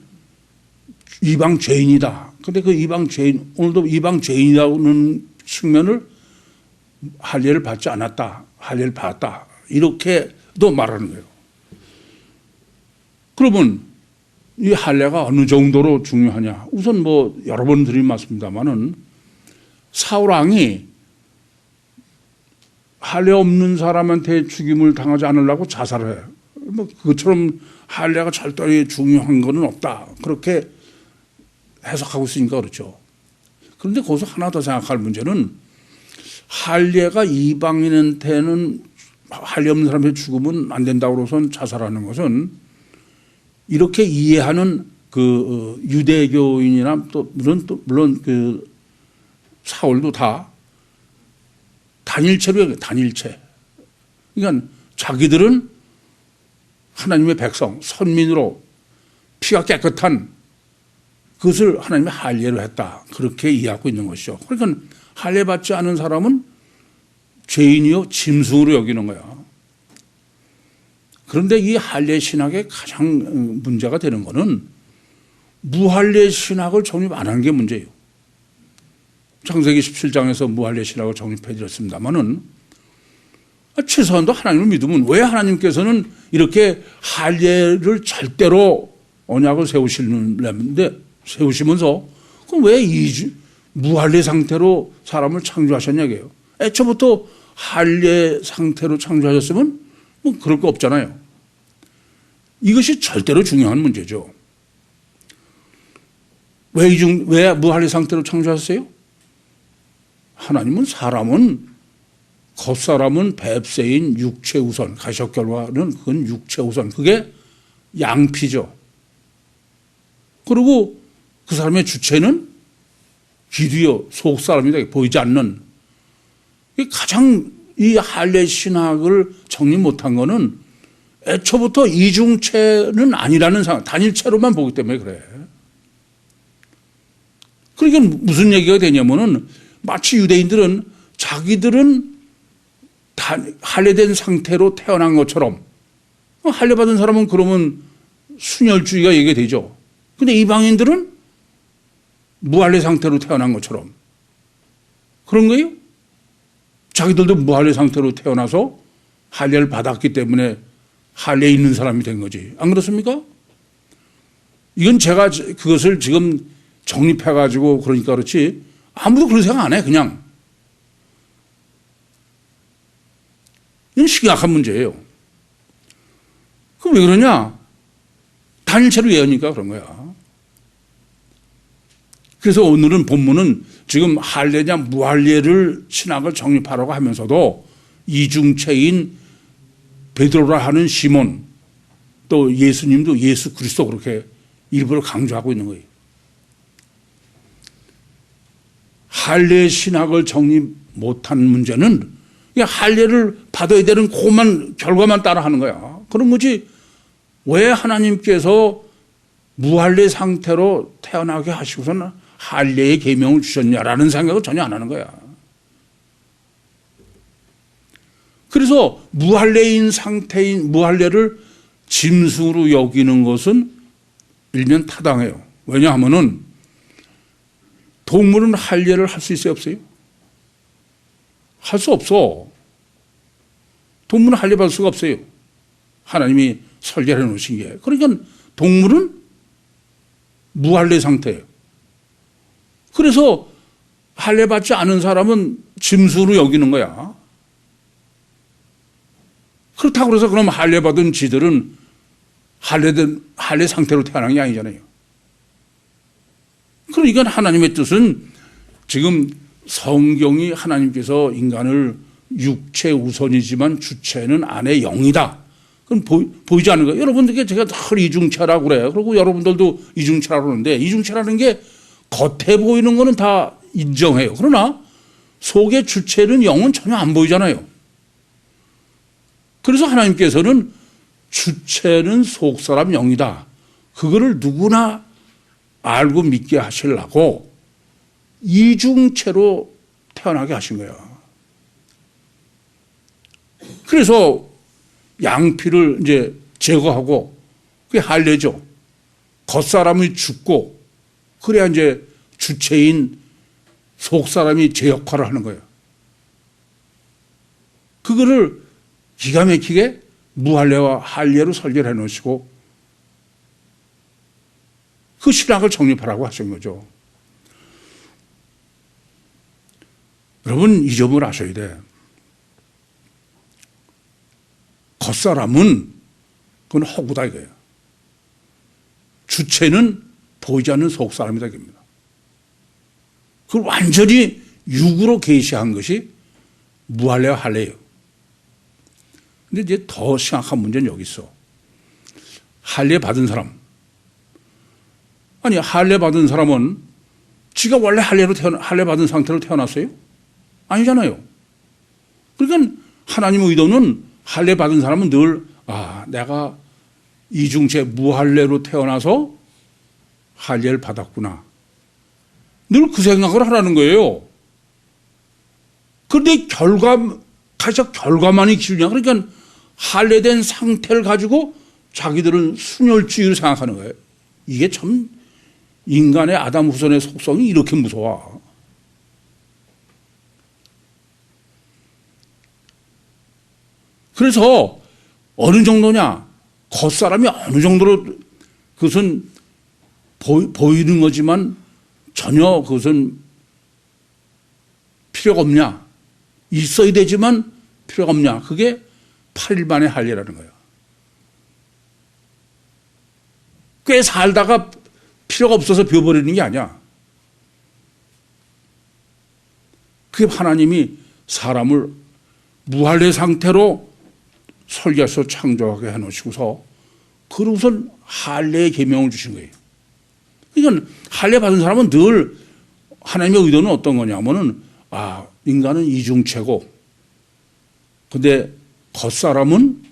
Speaker 1: 이방 죄인이다. 근데 그 이방 죄인, 오늘도 이방 죄인이라는 측면을 할례를 받지 않았다. 할례를 받았다. 이렇게도 말하는 거예요. 그러면 이 할례가 어느 정도로 중요하냐? 우선 뭐 여러 번 드린 말씀입니다만은 사울 왕이 할례 없는 사람한테 죽임을 당하지 않으려고 자살을 해요. 뭐 그것처럼 할례가 절대로 중요한 것은 없다. 그렇게 해석하고 있으니까 그렇죠. 그런데 거기서 하나 더 생각할 문제는 할례가 이방인한테는 할례 없는 사람한테 죽으면 안 된다고 해서 자살하는 것은 이렇게 이해하는 그 유대교인이나 또 물론 그 사울도 다 단일체로 여겨요. 단일체. 그러니까 자기들은 하나님의 백성, 선민으로 피가 깨끗한 그것을 하나님의 할례로 했다. 그렇게 이해하고 있는 것이죠. 그러니까 할례 받지 않은 사람은 죄인이요 짐승으로 여기는 거야. 그런데 이 할례 신학의 가장 문제가 되는 것은 무할례 신학을 정립 안 하는 게 문제예요. 창세기 17장에서 무할례 신학을 정립해 드렸습니다만은 최소한도 하나님을 믿으면 왜 하나님께서는 이렇게 할례를 절대로 언약을 세우시면서 그럼 왜 무할례 상태로 사람을 창조하셨냐고요. 애초부터 할례 상태로 창조하셨으면 뭐 그럴 거 없잖아요. 이것이 절대로 중요한 문제죠. 왜 무할례 상태로 창조하셨어요? 하나님은 겉사람은 뱁새인 육체 우선, 가시적 결과는 그건 육체 우선. 그게 양피죠. 그리고 그 사람의 주체는 기류요, 속사람이다. 보이지 않는. 가장 이 할례 신학을 정립 못한 거는 애초부터 이중체는 아니라는 상황, 단일체로만 보기 때문에 그래. 그러니까 무슨 얘기가 되냐면은 마치 유대인들은 자기들은 할례된 상태로 태어난 것처럼 할례 받은 사람은 그러면 순혈주의가 얘기되죠. 근데 이방인들은 무할례 상태로 태어난 것처럼 그런 거예요? 자기들도 무할례 상태로 태어나서 할례를 받았기 때문에 할례에 있는 사람이 된 거지. 안 그렇습니까? 이건 제가 그것을 지금 정립해가지고 그러니까 그렇지 아무도 그런 생각 안 해. 그냥. 이건 심각한 문제예요. 그럼 왜 그러냐? 단일체로 예언이니까 그런 거야. 그래서 오늘은 본문은 지금 할례냐 무할례를 신학을 정립하라고 하면서도 이중체인 베드로라 하는 시몬 또 예수님도 예수 그리스도 그렇게 일부러 강조하고 있는 거예요. 할례 신학을 정립 못한 문제는 할례를 받아야 되는 그것만 결과만 따라하는 거야. 그런 거지 왜 하나님께서 무할례 상태로 태어나게 하시고서는 할례의 계명을 주셨냐라는 생각을 전혀 안 하는 거야. 그래서 무할례인 상태인 무할례를 짐승으로 여기는 것은 일면 타당해요. 왜냐하면은 동물은 할례를 할 수 있어요, 없어요? 할 수 없어. 동물은 할례 받을 수가 없어요. 하나님이 설계해 놓으신 게. 그러니까 동물은 무할례 상태예요. 그래서 할례 받지 않은 사람은 짐승으로 여기는 거야. 그렇다고 해서 그럼 할례 받은 지들은 할례 상태로 태어난 게 아니잖아요. 그러니까 하나님의 뜻은 지금 성경이 하나님께서 인간을 육체 우선이지만 주체는 안에 영이다. 그럼 보이지 않는 거예요. 여러분들께 제가 늘 이중체라고 그래요. 그리고 여러분들도 이중체라고 그러는데 이중체라는 게 겉에 보이는 거는 다 인정해요. 그러나 속의 주체는 영은 전혀 안 보이잖아요. 그래서 하나님께서는 주체는 속사람 영이다. 그거를 누구나 알고 믿게 하시려고 이중체로 태어나게 하신 거예요. 그래서 양피를 이제 제거하고 그게 할례죠. 겉사람이 죽고 그래야 이제 주체인 속사람이 제 역할을 하는 거예요. 그거를 기가 막히게 무할례와 할례로 설계를 해놓으시고 그 신학을 정립하라고 하신 거죠. 여러분 이 점을 아셔야 돼. 겉사람은 그건 허구다 이거예요. 주체는 보이지 않는 속사람이다 이겁니다. 그걸 완전히 육으로 계시한 것이 무할례와 할례예요. 근데 이제 더 심각한 문제는 여기 있어. 할례 받은 사람. 아니 할례 받은 사람은 지가 원래 할례 받은 상태로 태어났어요? 아니잖아요. 그러니까 하나님의 의도는 할례 받은 사람은 늘 내가 이중체 무할례로 태어나서 할례를 받았구나. 늘 그 생각을 하라는 거예요. 그런데 가장 결과만이 기준이야. 그러니까 할례된 상태를 가지고 자기들은 순혈주의를 생각하는 거예요. 이게 참 인간의 아담 후손의 속성이 이렇게 무서워. 그래서 어느 정도냐, 겉사람이 어느 정도로 그것은 보이는 거지만 전혀 그것은 필요가 없냐, 있어야 되지만 필요가 없냐, 그게 8일 만에 할례라는 거예요. 꽤 살다가 필요가 없어서 비워버리는 게 아니야. 그게 하나님이 사람을 무할례 상태로 설계해서 창조하게 해놓으시고서 그러고선 할례의 계명을 주신 거예요. 그러니까 할례 받은 사람은 늘 하나님의 의도는 어떤 거냐면은 인간은 이중체고 근데 겉사람은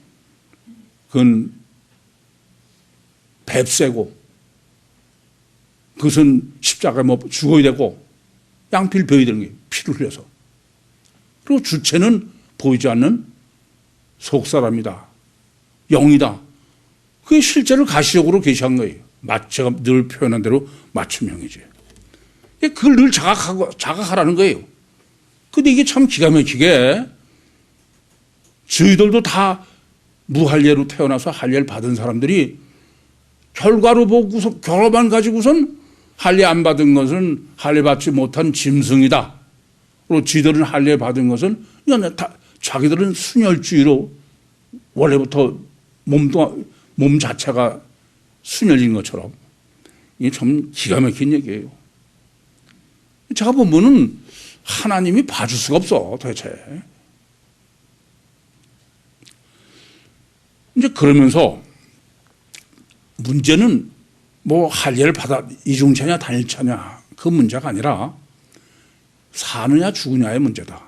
Speaker 1: 그건 뱁새고 그것은 십자가에 죽어야 되고 양피를 베어야 되는 거예요. 피를 흘려서. 그리고 주체는 보이지 않는 속사람이다. 영이다. 그게 실제로 가시적으로 계시한 거예요. 제가 늘 표현한 대로 맞춤형이지. 그걸 늘 자각하라는 거예요. 근데 이게 참 기가 막히게 저희들도 다 무할례로 태어나서 할례를 받은 사람들이 결과로 보고서 결과만 가지고선 할례 안 받은 것은 할례 받지 못한 짐승이다. 그리고 지들은 할례 받은 것은 그냥 자기들은 순혈주의로 원래부터 몸 자체가 순혈인 것처럼 이게 참 기가 막힌 얘기예요. 제가 보면은 하나님이 봐줄 수가 없어 도대체. 이제 그러면서 문제는 뭐 할례를 받아 이중체냐 단일체냐 그 문제가 아니라 사느냐 죽으냐의 문제다.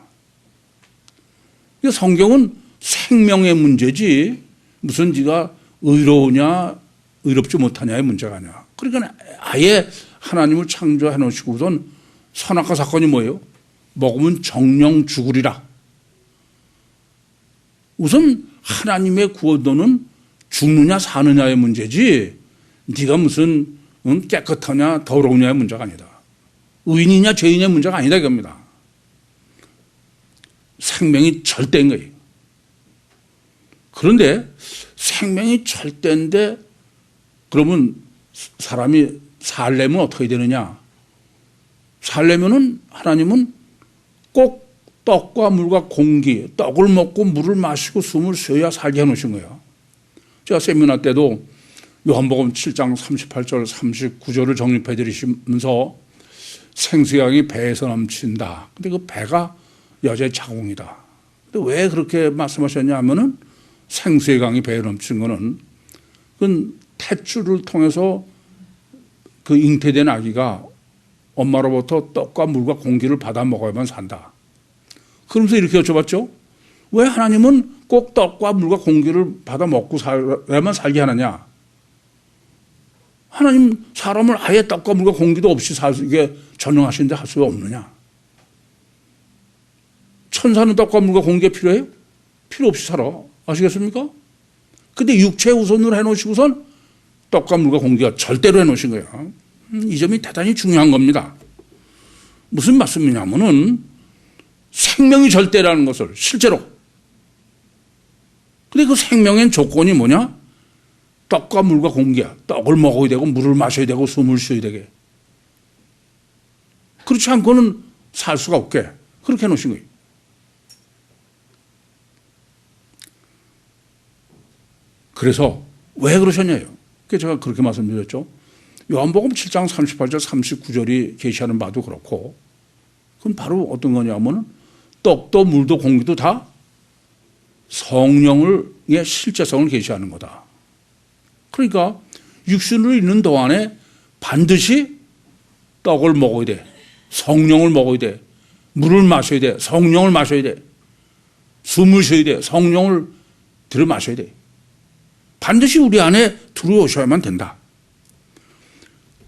Speaker 1: 성경은 생명의 문제지 무슨 네가 의로우냐 의롭지 못하냐의 문제가 아니야. 그러니까 아예 하나님을 창조해 놓으시고선 선악과 사건이 뭐예요? 먹으면 정령 죽으리라. 우선 하나님의 구원도는 죽느냐 사느냐의 문제지 네가 무슨 깨끗하냐 더러우냐의 문제가 아니다. 의인이냐 죄인의 문제가 아니다 이겁니다. 생명이 절대인 거예요. 그런데 생명이 절대인데 그러면 사람이 살려면 어떻게 되느냐? 살려면은 하나님은 꼭 떡과 물과 공기, 떡을 먹고 물을 마시고 숨을 쉬어야 살게 해놓으신 거예요. 제가 세미나 때도 요한복음 7장 38절 39절을 정립해 드리시면서 생수양이 배에서 넘친다. 근데 그 배가 여자의 자궁이다. 근데 왜 그렇게 말씀하셨냐 하면은 생수의 강이 배에 넘친 거는 그건 탯줄을 통해서 그 잉태된 아기가 엄마로부터 떡과 물과 공기를 받아 먹어야만 산다. 그러면서 이렇게 여쭤봤죠. 왜 하나님은 꼭 떡과 물과 공기를 받아 먹고 살아야만 살게 하느냐? 하나님 사람을 아예 떡과 물과 공기도 없이 살게 전능하신데 할 수가 없느냐? 천사는 떡과 물과 공기가 필요해요? 필요 없이 살아. 아시겠습니까? 근데 육체 우선으로 해놓으시고선 떡과 물과 공기가 절대로 해놓으신 거예요. 이 점이 대단히 중요한 겁니다. 무슨 말씀이냐면은 생명이 절대라는 것을 실제로. 근데 그 생명의 조건이 뭐냐? 떡과 물과 공기야. 떡을 먹어야 되고 물을 마셔야 되고 숨을 쉬어야 되게. 그렇지 않고는 살 수가 없게 그렇게 해놓으신 거예요. 그래서 왜 그러셨냐요? 제가 그렇게 말씀드렸죠. 요한복음 7장 38절 39절이 계시하는 바도 그렇고, 그건 바로 어떤 거냐면 떡도 물도 공기도 다 성령의 실제성을 계시하는 거다. 그러니까 육신으로 있는 동안에 반드시 떡을 먹어야 돼. 성령을 먹어야 돼. 물을 마셔야 돼. 성령을 마셔야 돼. 숨을 쉬어야 돼. 성령을 들여 마셔야 돼. 반드시 우리 안에 들어오셔야만 된다.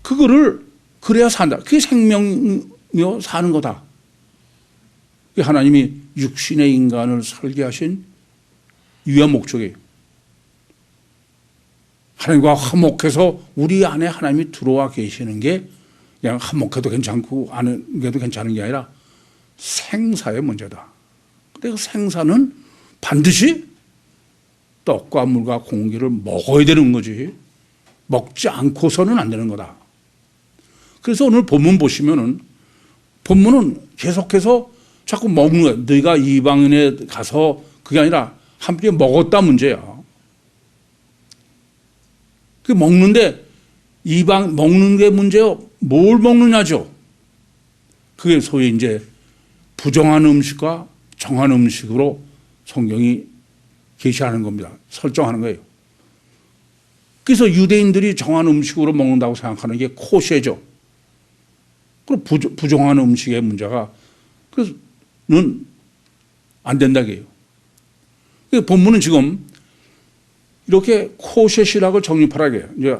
Speaker 1: 그거를 그래야 산다. 그게 생명이요 사는 거다. 하나님이 육신의 인간을 설계하신 유한 목적이에요. 하나님과 화목해서 우리 안에 하나님이 들어와 계시는 게 그냥 화목해도 괜찮고 아는 게도 괜찮은 게 아니라 생사의 문제다. 근데 그 생사는 반드시 떡과 물과 공기를 먹어야 되는 거지 먹지 않고서는 안 되는 거다. 그래서 오늘 본문 보시면은 본문은 계속해서 자꾸 먹는 거야. 너희가 이방인에 가서 그게 아니라 함께 먹었다 문제야. 그 먹는데 이방 먹는 게 문제요. 뭘 먹느냐죠. 그게 소위 이제 부정한 음식과 정한 음식으로 성경이 계시하는 겁니다. 설정하는 거예요. 그래서 유대인들이 정한 음식으로 먹는다고 생각하는 게 코셰죠. 그리고 부정한 음식의 문제가 그래서는 안 된다고 해요. 본문은 지금 이렇게 코셰 신학을 정립하라고 해요. 이제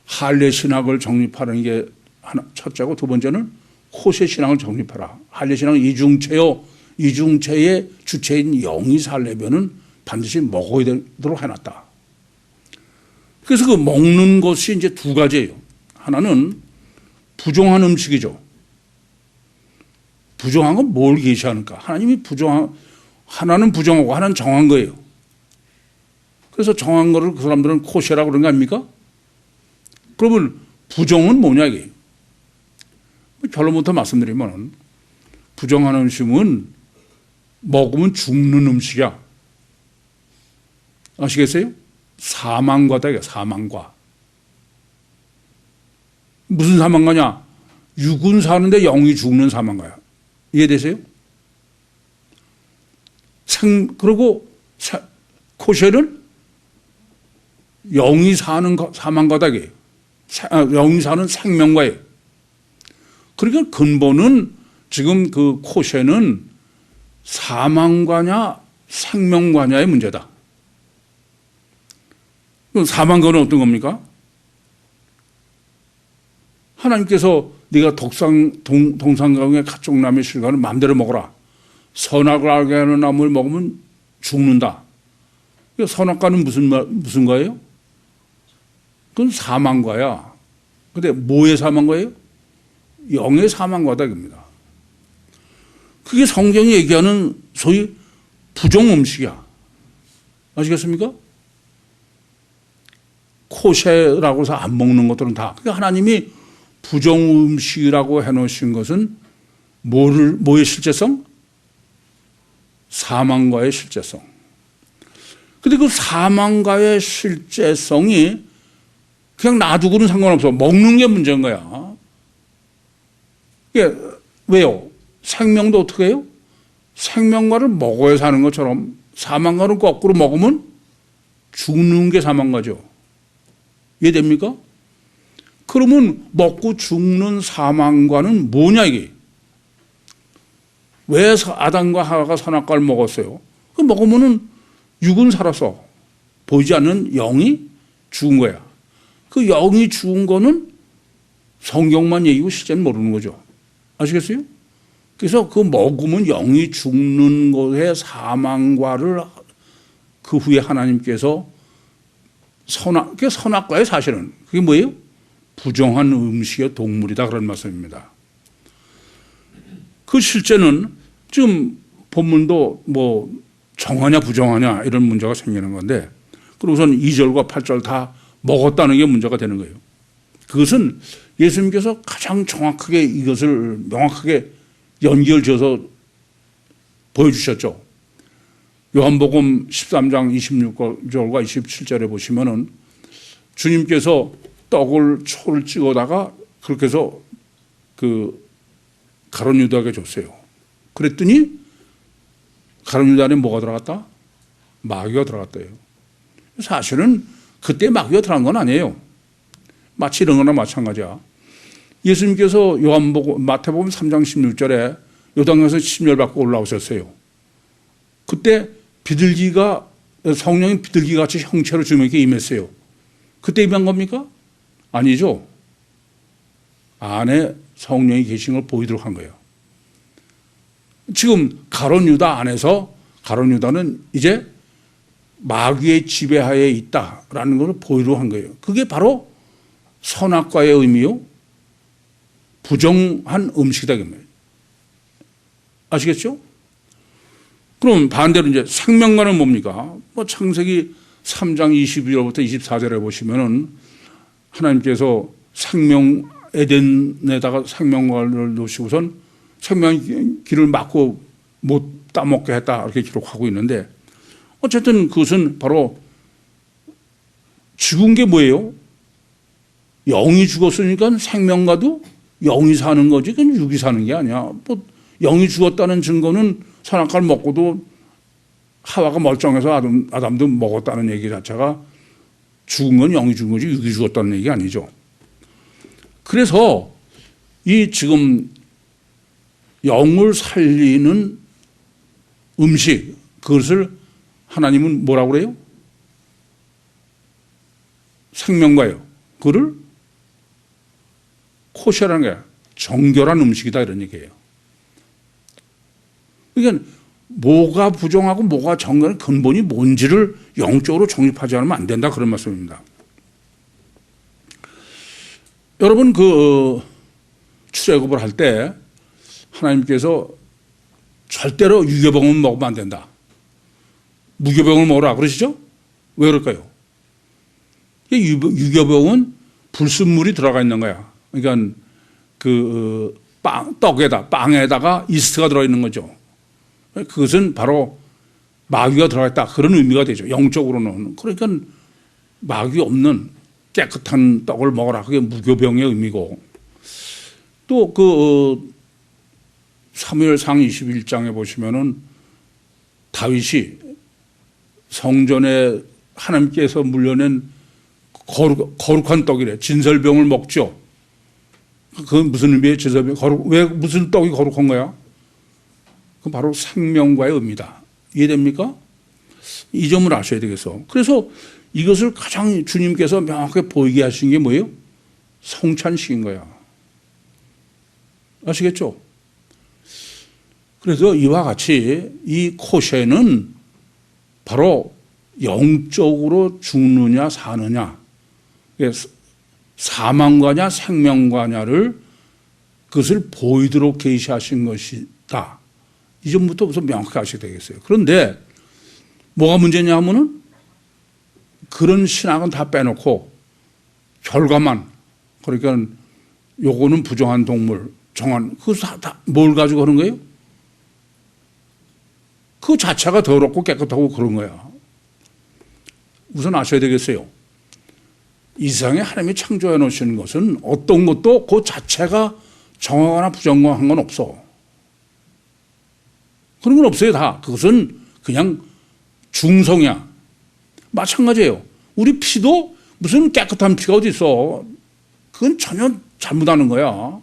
Speaker 1: 할례 신학을 정립하는 게 하나 첫째고, 두 번째는 코셰 신학을 정립하라. 할례 신학은 이중체요. 이중체의 주체인 영이 살려면은 반드시 먹어야 되도록 해놨다. 그래서 그 먹는 것이 이제 두 가지예요. 하나는 부정한 음식이죠. 부정한 건 뭘 계시하는가? 하나님이 하나는 부정하고 하나는 정한 거예요. 그래서 정한 거를 그 사람들은 코셰라고 그런 거 아닙니까? 그러면 부정은 뭐냐 이게? 결론부터 말씀드리면 부정한 음식은 먹으면 죽는 음식이야. 아시겠어요? 사망과다 이게 사망과. 무슨 사망과냐? 육은 사는데 영이 죽는 사망과야. 이해되세요? 그리고 코셰는 영이 사는 사망과다 이게. 영이 사는 생명과예요. 그러니까 근본은 지금 그 코셰는 사망과냐 생명과냐의 문제다. 사망과는 어떤 겁니까? 하나님께서 네가 동산강의 가쪽나무의 실과를 마음대로 먹어라. 선악을 알게 하는 나무를 먹으면 죽는다. 선악과는 무슨 거예요? 그건 사망과야. 근데 뭐의 사망과예요? 영의 사망과다 입니다. 그게 성경이 얘기하는 소위 부정 음식이야. 아시겠습니까? 코셰라고 해서 안 먹는 것들은 다. 그러니까 하나님이 부정 음식이라고 해놓으신 것은 뭐의 실제성? 사망과의 실제성. 근데 그 사망과의 실제성이 그냥 놔두고는 상관없어. 먹는 게 문제인 거야. 이게 왜요? 생명도 어떻게 해요? 생명과를 먹어야 사는 것처럼 사망과를 거꾸로 먹으면 죽는 게 사망과죠. 이해됩니까? 그러면 먹고 죽는 사망과는 뭐냐 이게. 왜 아담과 하와가 선악과를 먹었어요? 그 먹으면은 육은 살아서 보이지 않는 영이 죽은 거야. 그 영이 죽은 거는 성경만 얘기고 실제는 모르는 거죠. 아시겠어요? 그래서 그 먹으면 영이 죽는 것의 사망과를 그 후에 하나님께서 그게 선악과의 사실은 그게 뭐예요? 부정한 음식의 동물이다 그런 말씀입니다. 그 실제는 지금 본문도 뭐 정하냐 부정하냐 이런 문제가 생기는 건데 그러고선 2절과 8절 다 먹었다는 게 문제가 되는 거예요. 그것은 예수님께서 가장 정확하게 이것을 명확하게 연결지어서 보여주셨죠. 요한복음 13장 26절과 27절에 보시면은 주님께서 초를 찍어다가 그렇게 해서 그 가룟 유다에게 줬어요. 그랬더니 가룟 유다 안에 뭐가 들어갔다? 마귀가 들어갔대요. 사실은 그때 마귀가 들어간 건 아니에요. 마치 이런 거나 마찬가지야. 예수님께서 마태복음 3장 16절에 요단강에서 침례를 받고 올라오셨어요. 그때 성령이 비둘기 같이 형체로 주님에게 임했어요. 그때 임한 겁니까? 아니죠. 안에 성령이 계신 걸 보이도록 한 거예요. 지금 가룟 유다 안에서 가룟 유다는 이제 마귀의 지배하에 있다라는 것을 보이도록 한 거예요. 그게 바로 선악과의 의미요. 부정한 음식이다. 아시겠죠? 그럼 반대로 이제 생명과는 뭡니까? 뭐 창세기 3장 22절부터 24절에 보시면은 하나님께서 에덴에다가 생명과를 놓으시고선 생명의 길을 막고 못 따먹게 했다. 이렇게 기록하고 있는데 어쨌든 그것은 바로 죽은 게 뭐예요? 영이 죽었으니까 생명과도 영이 사는 거지, 그건 육이 사는 게 아니야. 뭐 영이 죽었다는 증거는 선악과를 먹고도 하와가 멀쩡해서 아담도 먹었다는 얘기 자체가 죽은 건 영이 죽은 거지 육이 죽었다는 얘기 아니죠. 그래서 이 지금 영을 살리는 음식, 그것을 하나님은 뭐라고 그래요? 생명과요. 그를 코셔라는 게 정결한 음식이다 이런 얘기예요. 그러니까 뭐가 부정하고 뭐가 정결한 근본이 뭔지를 영적으로 정립하지 않으면 안 된다 그런 말씀입니다. 여러분 출애굽을 할 때 하나님께서 절대로 유교병은 먹으면 안 된다. 무교병을 먹으라 그러시죠? 왜 그럴까요? 유교병은 불순물이 들어가 있는 거야. 그러니까 빵에다가 이스트가 들어있는 거죠. 그것은 바로 마귀가 들어가 있다. 그런 의미가 되죠. 영적으로는. 그러니까 마귀 없는 깨끗한 떡을 먹어라. 그게 무교병의 의미고. 또 사무엘상 21장에 보시면은 다윗이 성전에 하나님께서 물려낸 거룩한 떡이래. 진설병을 먹죠. 그건 무슨 의미예요? 진설병. 왜 무슨 떡이 거룩한 거야? 그건 바로 생명과의 의미다. 이해됩니까? 이 점을 아셔야 되겠어. 그래서 이것을 가장 주님께서 명확하게 보이게 하신 게 뭐예요? 성찬식인 거야. 아시겠죠? 그래서 이와 같이 이 코셰는 바로 영적으로 죽느냐 사느냐, 사망과냐 생명과냐를 그것을 보이도록 계시하신 것이다. 이 점부터 우선 명확하게 아셔야 되겠어요. 그런데 뭐가 문제냐 하면은 그런 신학은 다 빼놓고 결과만, 그러니까 요거는 부정한 동물, 그것을 다 뭘 가지고 하는 거예요? 그 자체가 더럽고 깨끗하고 그런 거야. 우선 아셔야 되겠어요. 이 세상에 하나님이 창조해 놓으시는 것은 어떤 것도 그 자체가 정하거나 부정한 건 없어. 그런 건 없어요, 다. 그것은 그냥 중성이야. 마찬가지예요. 우리 피도 무슨 깨끗한 피가 어디 있어. 그건 전혀 잘못하는 거야.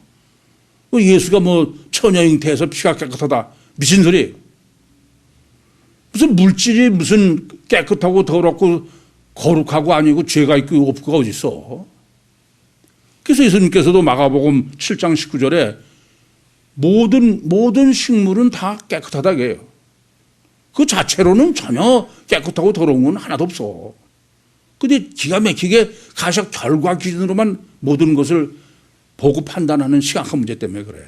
Speaker 1: 예수가 뭐 처녀 잉태해서 피가 깨끗하다. 미친 소리. 무슨 물질이 무슨 깨끗하고 더럽고 거룩하고 아니고 죄가 있고 없고가 어디 있어. 그래서 예수님께서도 마가복음 7장 19절에 모든 식물은 다 깨끗하다 이게요. 그 자체로는 전혀 깨끗하고 더러운 건 하나도 없어. 근데 기가 막히게 가셔 결과 기준으로만 모든 것을 보고 판단하는 심각한 문제 때문에 그래.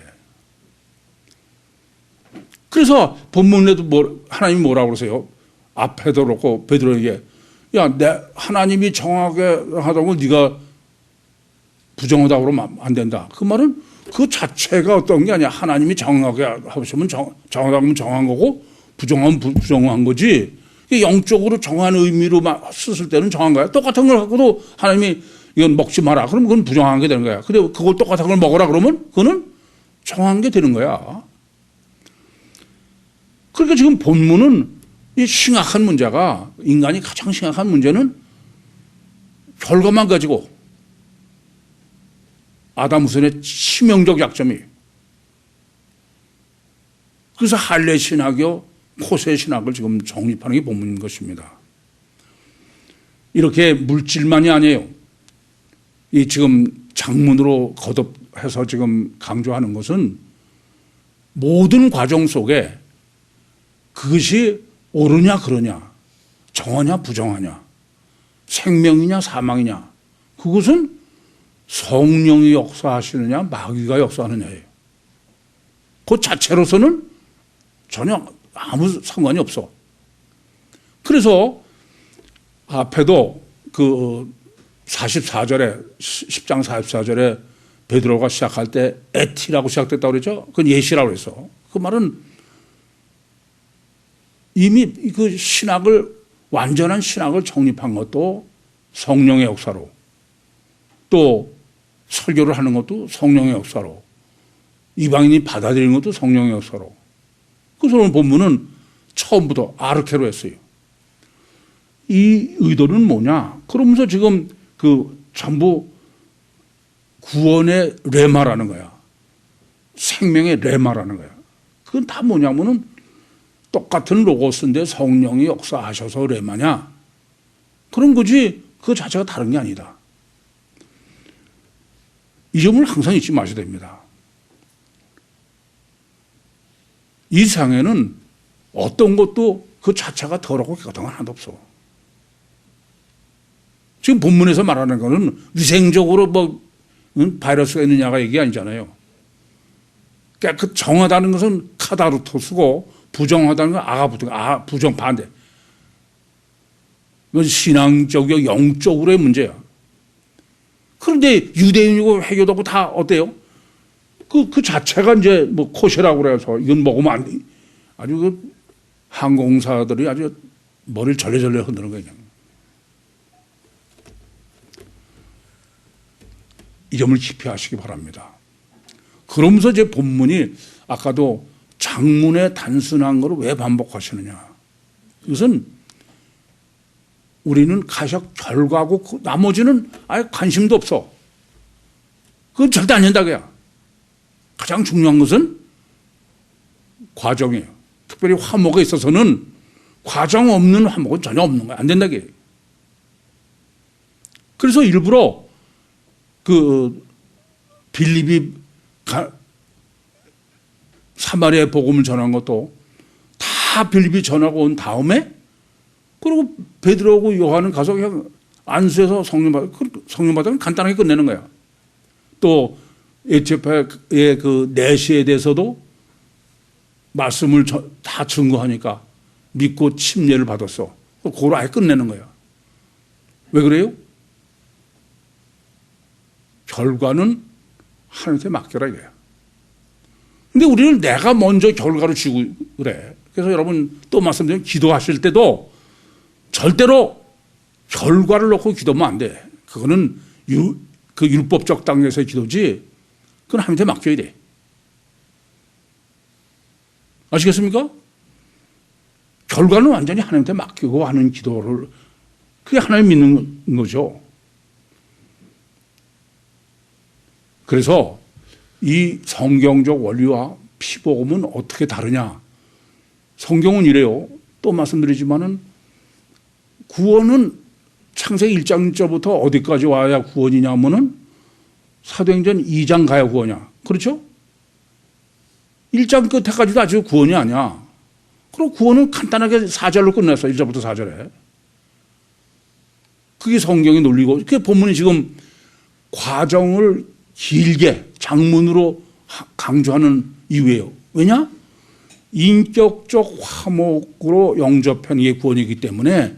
Speaker 1: 그래서 본문에도 하나님이 뭐라고 그러세요? 앞에도 그렇고 베드로에게 야, 하나님이 정하게 하다고 네가 부정하다고 그러면 안 된다. 그 말은 그 자체가 어떤 게 아니야. 하나님이 정하게 하시면 정하다고 하면 정한 거고 부정하면 부정한 거지. 영적으로 정한 의미로 썼을 때는 정한 거야. 똑같은 걸 갖고도 하나님이 이건 먹지 마라. 그러면 그건 부정한 게 되는 거야. 근데 그걸 똑같은 걸 먹어라 그러면 그거는 정한 게 되는 거야. 그러니까 지금 본문은 이 심각한 문제가 인간이 가장 심각한 문제는 결과만 가지고 아담 후손의 치명적 약점이 그래서 할례 신학이요 코세 신학을 지금 정립하는 게 본문인 것입니다. 이렇게 물질만이 아니에요. 이 지금 장문으로 거듭해서 지금 강조하는 것은 모든 과정 속에 그것이 옳으냐 그러냐 정하냐 부정하냐 생명이냐 사망이냐 그것은 성령이 역사하시느냐 마귀가 역사하느냐예요. 그 자체로서는 전혀 아무 상관이 없어. 그래서 앞에도 그 44절에 10장 44절에 베드로가 시작할 때 에티라고 시작됐다고 그랬죠. 그건 예시라고 그래서 그 말은 이미 그 신학을 완전한 신학을 정립한 것도 성령의 역사로 또 설교를 하는 것도 성령의 역사로 이방인이 받아들이는 것도 성령의 역사로 그래서 오늘 본문은 처음부터 아르케로 했어요. 이 의도는 뭐냐? 그러면서 지금 그 전부 구원의 레마라는 거야. 생명의 레마라는 거야. 그건 다 뭐냐면은 똑같은 로고스인데 성령이 역사하셔서 레마냐? 그런 거지 그 자체가 다른 게 아니다. 이 점을 항상 잊지 마셔야 됩니다. 이 세상에는 어떤 것도 그 자체가 더럽고 깨끗한 건 하나도 없어. 지금 본문에서 말하는 거는 위생적으로 뭐 바이러스가 있느냐가 얘기 아니잖아요. 깨끗 정하다는 것은 카다르토스고 부정하다는 건 아가부터 부정 반대. 이건 신앙적이고 영적으로의 문제야. 그런데 유대인이고 회교도고 다 어때요? 그 자체가 이제 뭐 코시라고 그래서 이건 먹으면 안 돼. 아주 그 항공사들이 아주 머리를 절레절레 흔드는 거예요. 이 점을 깊이 하시기 바랍니다. 그러면서 제 본문이 아까도 장문의 단순한 거를 왜 반복하시느냐. 이것은 우리는 가셔 결과고 나머지는 아예 관심도 없어. 그건 절대 안 된다고요. 가장 중요한 것은 과정이에요. 특별히 화목에 있어서는 과정 없는 화목은 전혀 없는 거야. 안 된다고요. 그래서 일부러 그 빌립이 사마리아의 복음을 전한 것도 다 빌립이 전하고 온 다음에 그리고 베드로하고 요한은 가서 그냥 안수해서 성령 받으면 간단하게 끝내는 거야. 또 에티오피아의 그 내시에 대해서도 말씀을 다 증거하니까 믿고 침례를 받았어. 그걸 아예 끝내는 거야. 왜 그래요? 결과는 하나님한테 맡겨라 이거야. 근데 우리는 내가 먼저 결과를 쥐고 그래. 그래서 여러분 또 말씀드리면 기도하실 때도 절대로 결과를 놓고 기도하면 안 돼. 그거는 그 율법적 단계에서의 기도지 그건 하나님한테 맡겨야 돼. 아시겠습니까? 결과는 완전히 하나님한테 맡기고 하는 기도를 그게 하나님 믿는 거죠. 그래서 이 성경적 원리와 피복음은 어떻게 다르냐? 성경은 이래요. 또 말씀드리지만은 구원은 창세기 1장 1절부터 어디까지 와야 구원이냐 하면은 사도행전 2장 가야 구원이야. 그렇죠? 1장 끝에까지도 아직 구원이 아니야. 그리고 구원은 간단하게 4절로 끝냈어. 1절부터 4절에. 그게 성경의 논리고, 그게 본문이 지금 과정을 길게 장문으로 강조하는 이유예요. 왜냐? 인격적 화목으로 영접한 이게 구원이기 때문에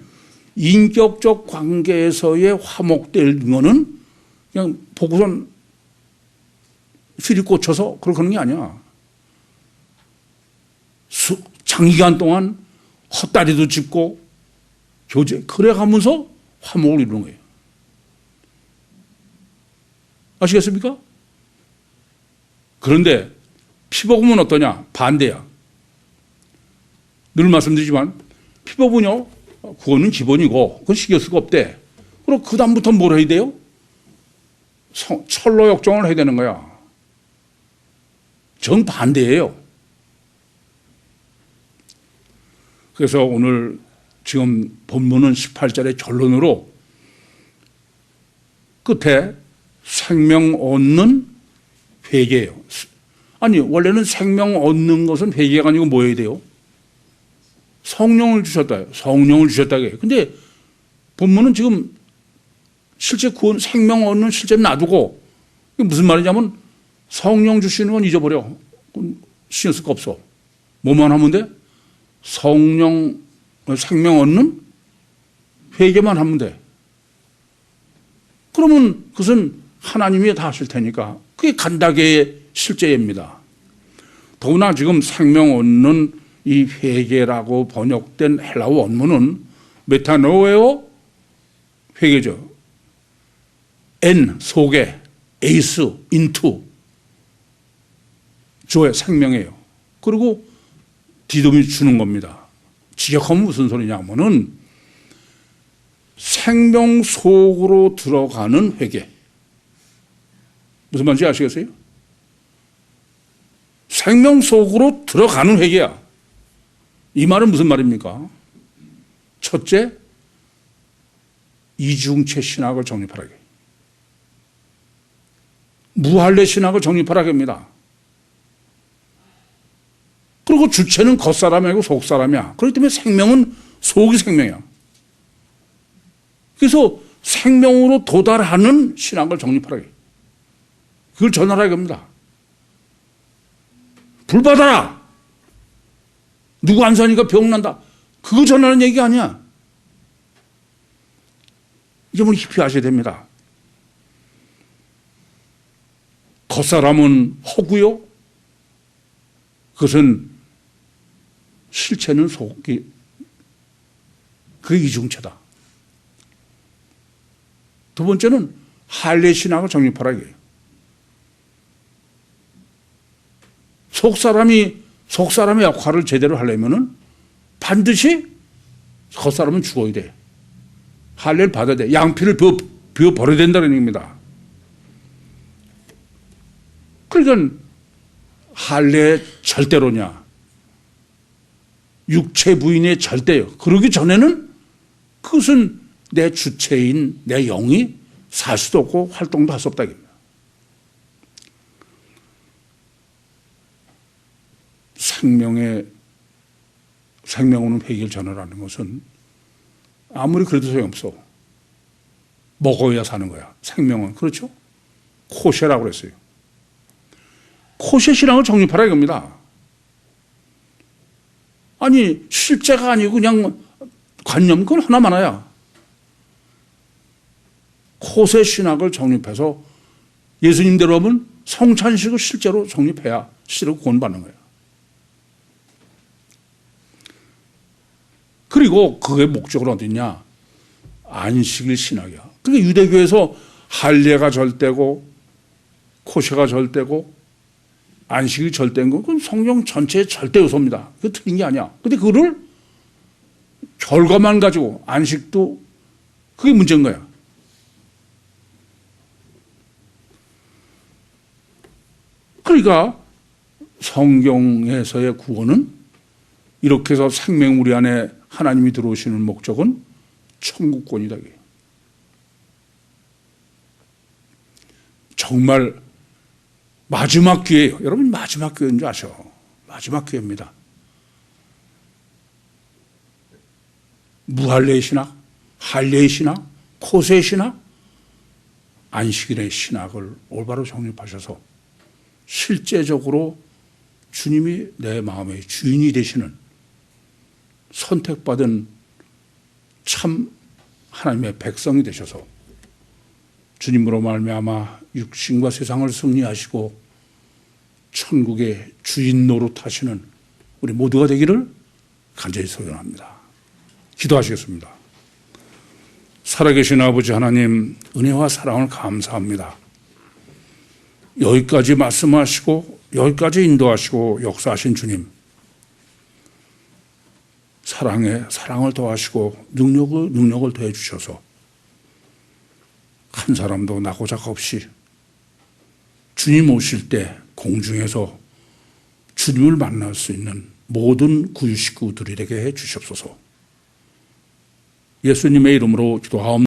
Speaker 1: 인격적 관계에서의 화목될 거는 그냥 보고선 휘리 꽂혀서 그렇게 하는 게 아니야. 장기간 동안 헛다리도 짚고 교제, 그래 가면서 화목을 이루는 거예요. 아시겠습니까? 그런데 피복음은 어떠냐? 반대야. 늘 말씀드리지만 피복음은요, 구원은 기본이고 그건 신경 쓸 거 없대. 그리고 그 다음부터 뭘 해야 돼요? 철로 역정을 해야 되는 거야. 정반대예요. 그래서 오늘 지금 본문은 18절의 결론으로 끝에 생명 얻는 회개예요. 아니, 원래는 생명 얻는 것은 회개가 아니고 뭐 해야 돼요? 성령을 주셨다. 성령을 주셨다. 근데 본문은 지금 실제 구원, 생명 얻는 실제는 놔두고, 무슨 말이냐면 성령 주시는 건 잊어버려. 신경 쓸 거 없어. 뭐만 하면 돼? 성령, 생명 얻는 회개만 하면 돼. 그러면 그것은 하나님이 다 하실 테니까 그게 간다게의 실제입니다. 더구나 지금 생명 얻는 이 회개라고 번역된 헬라어 원문은 메타노에오 회개죠. 엔 속에, 에이스 인투 조의 생명이에요. 그리고 디돔이 주는 겁니다. 직역하면 무슨 소리냐면은 생명 속으로 들어가는 회개. 무슨 말인지 아시겠어요? 생명 속으로 들어가는 회개야. 이 말은 무슨 말입니까? 첫째, 이중체 신학을 정립하라게. 무할례 신학을 정립하라게 합니다. 그리고 주체는 겉사람이 아니고 속사람이야. 그렇기 때문에 생명은 속이 생명이야. 그래서 생명으로 도달하는 신학을 정립하라게. 그걸 전하라게 합니다. 불 받아라. 누구 안 사니까 병난다. 그거 전하는 얘기가 아니야. 이 점을 깊이 아셔야 됩니다. 겉사람은 허구요. 그것은 실체는 속이, 그게 이중체다. 두 번째는 할례 신학을 정립하라고 해요. 속사람의 역할을 제대로 하려면은 반드시 겉사람은 죽어야 돼. 할례를 받아야 돼. 양피를 비워 버려야 된다는 얘기입니다. 그러니까 할례 절대로냐? 육체 부인의 절대요. 그러기 전에는 그것은 내 주체인 내 영이 살 수도 없고 활동도 할 수 없다. 생명은 회개를 전하라는 것은 아무리 그래도 소용없어. 먹어야 사는 거야. 생명은. 그렇죠? 코셰라고 그랬어요. 코셰 신앙을 정립하라 이겁니다. 아니, 실제가 아니고 그냥 관념, 그건 하나만 하야. 코셰 신학을 정립해서 예수님대로 하면 성찬식을 실제로 정립해야 실제로 구원받는 거예요. 그리고 그의 목적은 어디냐? 안식일 신학이야. 그게 유대교에서 할례가 절대고 코셰가 절대고 안식이 절대인 건 그건 성경 전체의 절대 요소입니다. 그게 틀린 게 아니야. 근데 그거를 결과만 가지고 안식도 그게 문제인 거야. 그러니까 성경에서의 구원은 이렇게 해서 생명 우리 안에 하나님이 들어오시는 목적은 천국권이다. 정말 마지막 기회예요. 여러분 마지막 기회인 줄 아셔. 마지막 기회입니다. 무할례의 신학, 할례의 신학, 코세의 신학, 안식일의 신학을 올바로 정립하셔서 실제적으로 주님이 내 마음의 주인이 되시는 선택받은 참 하나님의 백성이 되셔서 주님으로 말미암아 육신과 세상을 승리하시고 천국의 주인 노릇하시는 우리 모두가 되기를 간절히 소원합니다. 기도하시겠습니다. 살아계신 아버지 하나님, 은혜와 사랑을 감사합니다. 여기까지 말씀하시고 여기까지 인도하시고 역사하신 주님, 사랑에 사랑을 더하시고 능력을 더해 주셔서 한 사람도 나고작 없이 주님 오실 때 공중에서 주님을 만날 수 있는 모든 구유 식구들에게 해 주시옵소서. 예수님의 이름으로 기도하옵나이다.